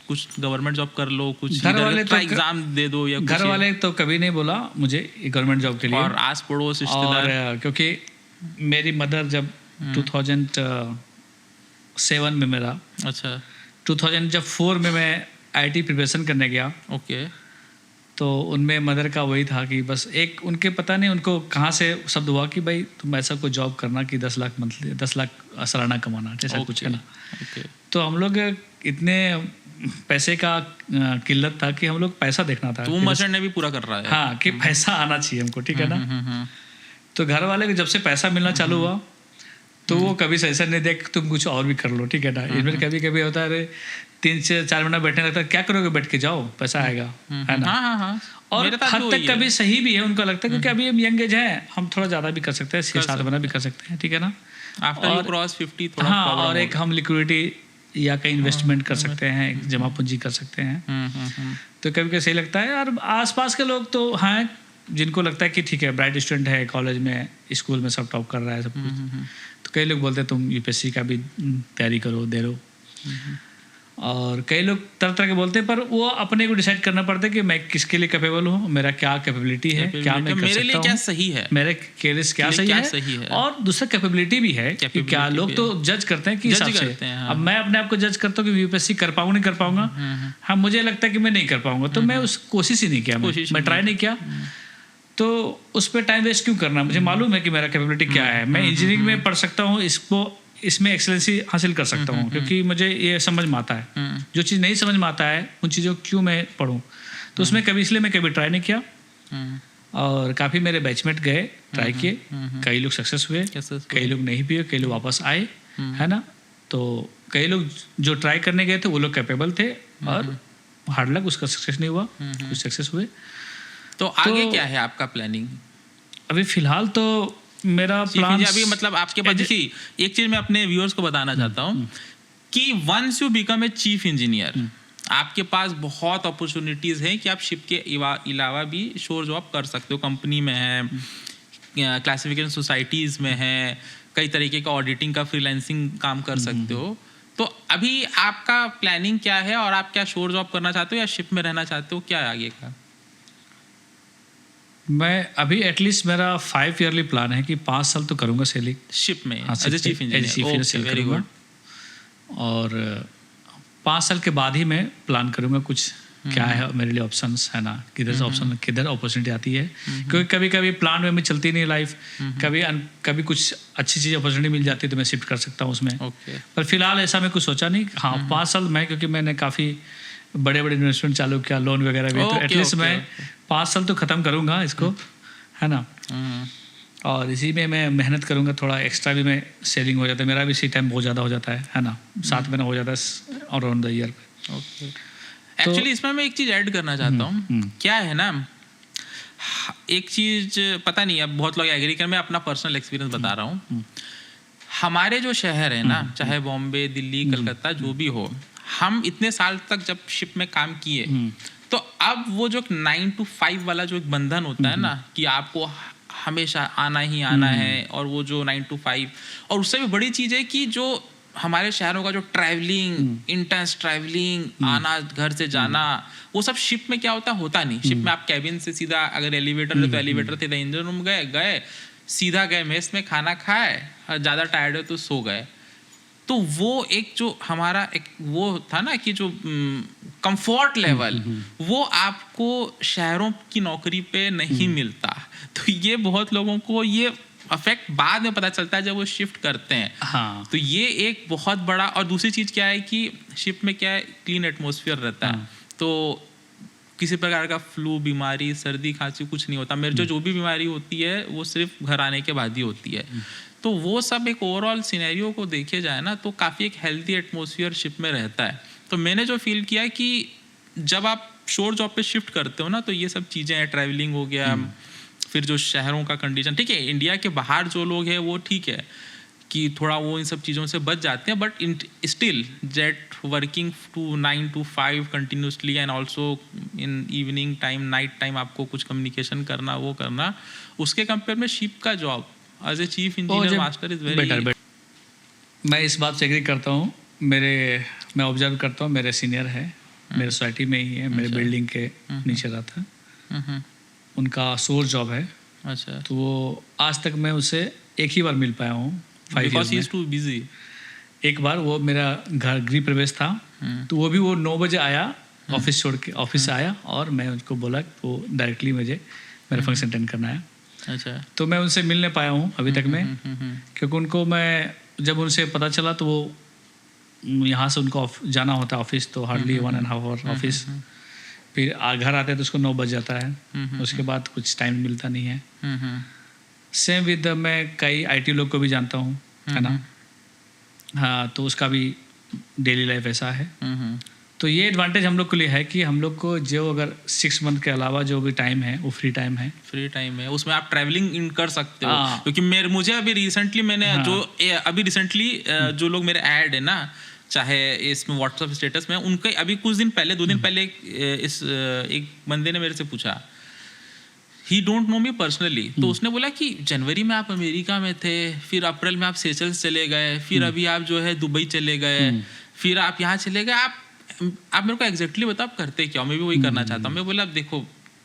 कुछ गवर्नमेंट जॉब कर लो, कुछ एग्जाम दे दो, या घर वाले तो कभी नहीं बोला मुझे गवर्नमेंट जॉब के लिए, और आस पड़ोस रिश्तेदार, क्योंकि मेरी मदर जब 2007 में मेरा, अच्छा 2004 में मैं IT प्रिपरेशन करने गया, ओके, तो उनमें मदर का वही था कि बस एक उनके पता नहीं उनको कहाँ से शब्द हुआ कि भाई तुम ऐसा कोई जॉब करना कि 10 लाख मंथली, 10 लाख सालाना कमाना, जैसा कुछ है ना। तो हम लोग इतने पैसे का किल्लत था कि हम लोग पैसा देखना था, तो वो मर्चेंट ने भी पूरा कर रहा है, हाँ, कि पैसा आना चाहिए हमको, ठीक है ना। तो घर वाले को जब से पैसा मिलना चालू हुआ तो वो कभी सजेशन नहीं देख तुम कुछ और भी कर लो, ठीक है ना। इसमें कभी कभी होता है अरे 3 से 4 महीना बैठने लगता है, क्या करोगे बैठ के, जाओ पैसा आएगा, है ना। और हद तक कभी सही भी है, उनको लगता है क्योंकि अभी हम यंग एज है, हम थोड़ा ज़्यादा भी कर सकते हैं, 6-7 महीना भी कर सकते हैं, ठीक है ना। आफ्टर यू क्रॉस 50 थोड़ा, हाँ, और एक हम लिक्विडिटी या कहीं इन्वेस्टमेंट कर सकते हैं, जमा पूंजी कर सकते हैं। तो कभी कभी सही लगता है। और आसपास के लोग तो हैं जिनको लगता है कि ठीक है ब्राइट स्टूडेंट है, कॉलेज में स्कूल में सब टॉप कर रहा है सब कुछ, तो तो कई लोग बोलते हैं तुम यूपीएससी का भी तैयारी करो, दे लो, और कई लोग तरह तरह के बोलते हैं, पर वो अपने को डिसाइड करना पड़ता है कि मैं किसके लिए कैपेबल हूँ, मेरा क्या कैपेबिलिटी है, क्या मैं कर मेरे लिए सकता क्या हूँ, सही है, मेरे के लिए क्या सही है, और दूसरा कैपेबिलिटी भी है कि क्या लोग तो जज करते हैं कि हिसाब से। अब मैं अपने आप को जज करता हूँ कि यूपीएससी कर पाऊंगा नहीं कर पाऊंगा, हाँ मुझे लगता है कि मैं नहीं कर पाऊंगा, तो मैं उस कोशिश ही नहीं किया, मैं ट्राई नहीं किया, तो उस पर टाइम वेस्ट क्यों करना। मुझे मालूम है कि मेरा कैपेबिलिटी क्या है, मैं इंजीनियरिंग में पढ़ सकता हूँ, इसमें एक्सेलेंसी हासिल कर सकता हूँ, क्योंकि मुझे ये समझ में आता है। जो चीज़ नहीं समझ में आता है उन चीज़ों को क्यों मैं पढ़ूँ, तो उसमें कभी इसलिए मैं कभी ट्राई नहीं किया। और काफ़ी मेरे बैचमेट गए, ट्राई किए, कई लोग सक्सेस हुए, कई लोग नहीं भी हुए, कई लोग वापस आए, है ना। तो कई लोग जो ट्राई करने गए थे वो लोग कैपेबल थे, और हार्ड लक उसका सक्सेस नहीं हुआ, कुछ सक्सेस हुए। तो आगे क्या है आपका प्लानिंग? अभी फिलहाल तो मेरा प्लान अभी मतलब आपके पास, देखिए एक चीज मैं अपने व्यूअर्स को बताना चाहता हूँ कि once you become a chief engineer, आपके पास बहुत अपॉर्चुनिटीज हैं कि आप शिप के अलावा भी शोर जॉब कर सकते हो। कंपनी में है, क्लासिफिकेशन सोसाइटीज में है, कई तरीके का ऑडिटिंग का फ्रीलांसिंग काम कर सकते हो। तो अभी आपका प्लानिंग क्या है, और आप क्या शोर जॉब करना चाहते हो या शिप में रहना चाहते हो, क्या आगे का? मैं अभी एटलीस्ट मेरा 5 ईयरली प्लान है कि 5 साल तो करूँगा सेलिंग शिप में as a chief engineer. Very good. और 5 साल के बाद ही मैं प्लान करूँगा कुछ क्या है मेरे लिए ऑप्शंस, है ना, किधर से ऑप्शन, किधर अपॉर्चुनिटी आती है, क्योंकि कभी कभी प्लान में चलती नहीं लाइफ, कभी कुछ अच्छी चीज़ अपॉर्चुनिटी मिल जाती है तो मैं शिफ्ट कर सकता हूँ उसमें। पर फिलहाल ऐसा मैं कुछ सोचा नहीं। हाँ 5 साल मैं, क्योंकि मैंने काफ़ी बड़े बड़े इन्वेस्टमेंट चालू किया, लोन वगैरह भी, तो एटलीस्ट मैं 5 साल तो ख़त्म करूँगा इसको, है ना। और इसी में मैं मेहनत करूँगा, थोड़ा एक्स्ट्रा भी मैं सेविंग हो जाता है, मेरा भी इसी टाइम बहुत ज़्यादा हो जाता है ना, 7 महीना हो जाता है अराउंड द ईयर। एक्चुअली इसमें मैं एक चीज़ ऐड करना चाहता हूँ, क्या है ना, एक चीज़ पता नहीं अब बहुत लोग एग्री कर, मैं अपना पर्सनल एक्सपीरियंस बता रहा हूँ। हमारे जो शहर है ना, चाहे बॉम्बे, दिल्ली, कलकत्ता, जो भी हो, हम इतने साल तक जब शिप में काम किए, तो अब वो जो 9 to 5 वाला जो एक बंधन होता है ना, कि आपको हमेशा आना ही आना है, और वो जो 9 to 5, और उससे भी बड़ी चीज़ है कि जो हमारे शहरों का जो ट्रैवलिंग, इंटेंस ट्रैवलिंग, आना, घर से जाना, वो सब शिप में क्या होता नहीं। शिप में आप कैबिन से सीधा, अगर एलिवेटर है तो एलिवेटर से इंजन रूम गए, सीधा गए मेस में, खाना खाए, ज़्यादा टायर्ड हो तो सो गए। तो वो एक जो हमारा एक वो था ना कि जो कंफर्ट लेवल, वो आपको शहरों की नौकरी पे नहीं मिलता। तो ये बहुत लोगों को ये अफेक्ट बाद में पता चलता है जब वो शिफ्ट करते हैं। हाँ। तो ये एक बहुत बड़ा, और दूसरी चीज़ क्या है कि शिप में क्या है, क्लीन एटमॉस्फेयर रहता है, तो किसी प्रकार का फ्लू, बीमारी, सर्दी, खांसी कुछ नहीं होता। मेरे जो भी बीमारी होती है वो सिर्फ घर आने के बाद ही होती है। तो वो सब एक ओवरऑल सिनेरियो को देखे जाए ना, तो काफ़ी एक हेल्थी एटमॉस्फेयर शिप में रहता है। तो मैंने जो फील किया कि जब आप शोर जॉब पे शिफ्ट करते हो ना, तो ये सब चीज़ें हैं, ट्रैवलिंग हो गया, फिर जो शहरों का कंडीशन, ठीक है, इंडिया के बाहर जो लोग हैं वो ठीक है कि थोड़ा वो इन सब चीज़ों से बच जाते हैं, but still jet working to 9 to 5 continuously, and also in evening time, night time आपको कुछ कम्युनिकेशन करना, वो करना, उसके कंपेयर में शिप का job as a chief engineer master is very better. मैं इस बात से एग्री करता हूँ। मैं ऑब्जर्व करता हूँ, मेरे सीनियर है, मेरे सोसाइटी में ही है, मेरे बिल्डिंग के नीचे रहता है, उनका सोर्स जॉब है। अच्छा। तो वो आज तक मैं उससे एक ही बार मिल पाया हूँ 5 years में। एक बार वो मेरा घर गृह प्रवेश था, तो वो भी वो 9 बजे आया, ऑफिस छोड़ के, ऑफिस से आया, और मैं उनको बोला वो डायरेक्टली मुझे मेरा फंक्शन अटेंड करना है। अच्छा। तो मैं उनसे मिल नहीं पाया हूँ अभी तक में, क्योंकि उनको मैं जब उनसे पता चला तो वो यहाँ से उनको जाना होता है ऑफिस, तो हार्डली 1.5 hour ऑफिस, फिर घर आते हैं तो उसको 9 बज जाता है, उसके बाद कुछ टाइम मिलता नहीं है। सेम विद मैं कई IT लोग को भी जानता हूँ, है ना। हाँ, तो उसका भी डेली लाइफ ऐसा है। तो ये एडवांटेज हम लोग के लिए है कि हम लोग को जो अगर 6 month के अलावा जो भी टाइम है वो फ्री टाइम है, उसमें आप ट्रैवलिंग इन कर सकते हो। क्योंकि मुझे अभी रिसेंटली मैंने जो लोग मेरे ऐड है ना, चाहे इसमें व्हाट्सएप स्टेटस में, उनके अभी कुछ दिन पहले, 2 दिन पहले एक बंदे ने मेरे से पूछा, ही डोंट नो मी पर्सनली। तो उसने बोला कि जनवरी में आप अमेरिका में थे, फिर अप्रैल में आप सेशल्स चले गए, फिर अभी आप जो है दुबई चले गए, फिर आप यहाँ चले गए, आप मेरे को एग्जैक्टली बताओ आप करते क्या हो, मैं भी वही करना चाहता हूँ। मैं बोला देखो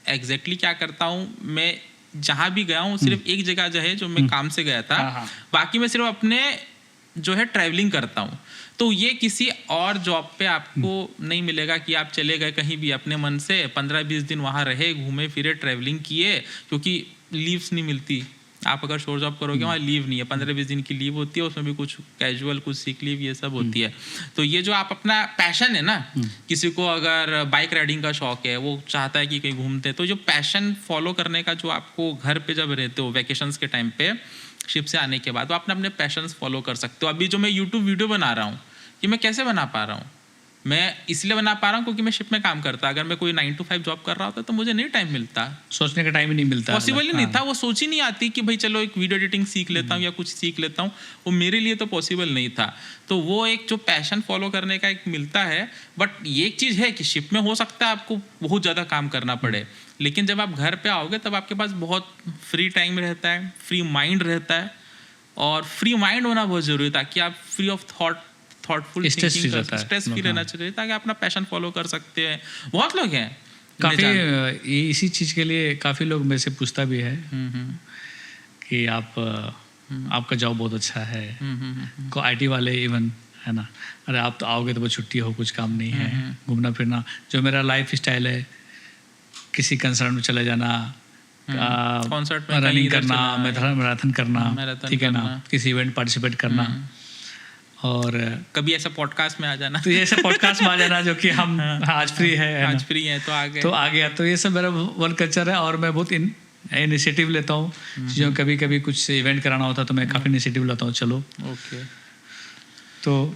एग्जैक्टली क्या करता हूँ, मैं जहाँ भी गया हूँ सिर्फ एक जगह जो है जो मैं काम से गया था, बाकी मैं सिर्फ अपने जो है ट्रैवलिंग करता हूँ। तो ये किसी और जॉब पे आपको नहीं मिलेगा कि आप चले गए कहीं भी अपने मन से 15-20 दिन वहाँ रहे, घूमे फिरे, ट्रैवलिंग किए, क्योंकि लीव्स नहीं मिलती। आप अगर शोर जॉब करोगे वहाँ लीव नहीं है, 15-20 दिन की लीव होती है, उसमें भी कुछ कैजुअल, कुछ सिक लीव, ये सब होती है। तो ये जो आप अपना पैशन है ना, किसी को अगर बाइक राइडिंग का शौक है, वो चाहता है कि कहीं घूमते हैं, तो जो पैशन फॉलो करने का जो आपको घर पे जब रहते हो वैकेशंस के टाइम पे शिप से आने के बाद, तो आप अपने पैशंस फॉलो कर सकते हो। अभी जो मैं यूट्यूब वीडियो बना रहा हूँ, कि मैं कैसे बना पा रहा हूँ, मैं इसलिए बना पा रहा हूँ क्योंकि मैं शिप में काम करता। अगर मैं कोई 9 to 5 जॉब कर रहा होता तो मुझे नहीं टाइम मिलता, सोचने का टाइम ही नहीं मिलता, पॉसिबल ही नहीं था। वो सोच ही नहीं आती कि भाई चलो एक वीडियो एडिटिंग सीख लेता हूँ या कुछ सीख लेता हूँ, वो मेरे लिए तो पॉसिबल नहीं था। तो वो एक जो पैशन फॉलो करने का एक मिलता है। बट ये एक चीज़ है कि शिप में हो सकता है आपको बहुत ज़्यादा काम करना पड़े, लेकिन जब आप घर पे आओगे तब आपके पास बहुत फ्री टाइम रहता है, फ्री माइंड रहता है। और फ्री माइंड होना बहुत ज़रूरी है ताकि आप free of thoughtful thinking, stress free रहना चाहिए, ताकि अपना पैशन फॉलो कर सकते हैं। बहुत लोग हैं काफ़ी इसी चीज़ के लिए काफ़ी लोग मेरे से पूछता भी है कि आपका जॉब बहुत अच्छा है, को IT वाले इवन है ना, अरे आप तो आओगे तो वो छुट्टी हो, कुछ काम नहीं है, घूमना फिरना। जो मेरा लाइफ स्टाइल है, किसी कंसर्न में चले जाना, कॉन्सर्ट में रनिंग करना, मैराथन करना, ठीक है ना, किसी इवेंट पार्टिसिपेट करना, और कभी ऐसा पॉडकास्ट में आ जाना, तो ये ऐसा पॉडकास्ट में आ जाना जो कि हम आज फ्री है तो आ गया। तो ये सब मेरा वर्क कल्चर है। और मैं बहुत इनिशिएटिव लेता हूँ चीज़ों, कभी कभी कुछ इवेंट कराना होता है तो मैं काफ़ी इनिशिएटिव लेता हूँ। चलो ओके, तो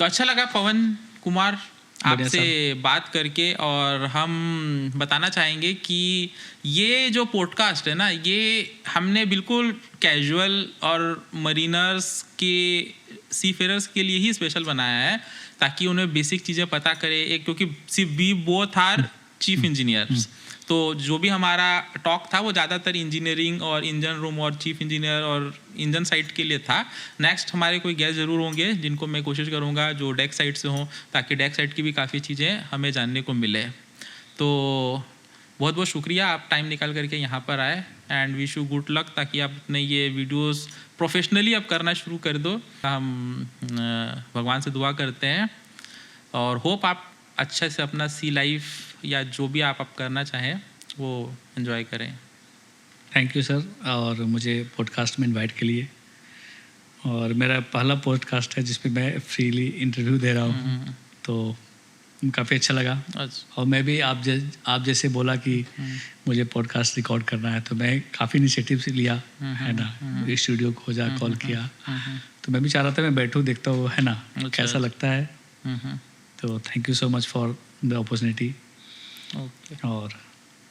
अच्छा लगा पवन कुमार आपसे बात करके। और हम बताना चाहेंगे कि ये जो पॉडकास्ट है ना, ये हमने बिल्कुल कैजुअल और मरीनर्स के सीफेयरर्स के लिए ही स्पेशल बनाया है, ताकि उन्हें बेसिक चीज़ें पता करे। एक क्योंकि सिर्फ we both are chief engineers, तो जो भी हमारा टॉक था वो ज़्यादातर इंजीनियरिंग और इंजन रूम और चीफ इंजीनियर और इंजन साइट के लिए था। नेक्स्ट हमारे कोई गेस्ट ज़रूर होंगे जिनको मैं कोशिश करूँगा जो डेक साइट से हों, ताकि डेक साइट की भी काफ़ी चीज़ें हमें जानने को मिले। तो बहुत बहुत शुक्रिया, आप टाइम निकाल करके यहाँ पर आए, and wish you good luck, ताकि आप अपने ये वीडियोस प्रोफेशनली अब करना शुरू कर दो। हम भगवान से दुआ करते हैं और होप आप अच्छे से अपना सी लाइफ या जो भी आप करना चाहें वो एंजॉय करें। थैंक यू सर, और मुझे पॉडकास्ट में इनवाइट के लिए। और मेरा पहला पॉडकास्ट है जिसपे मैं फ्रीली इंटरव्यू दे रहा हूँ, तो काफ़ी अच्छा लगा। और मैं भी आप जैसे बोला कि मुझे पॉडकास्ट रिकॉर्ड करना है, तो मैं काफ़ी इनिशिएटिव से लिया है ना, स्टूडियो खोजा, कॉल किया, तो मैं भी चाह रहा था मैं बैठूँ, देखता हूँ है ना कैसा लगता है। तो thank you so much for the opportunity. और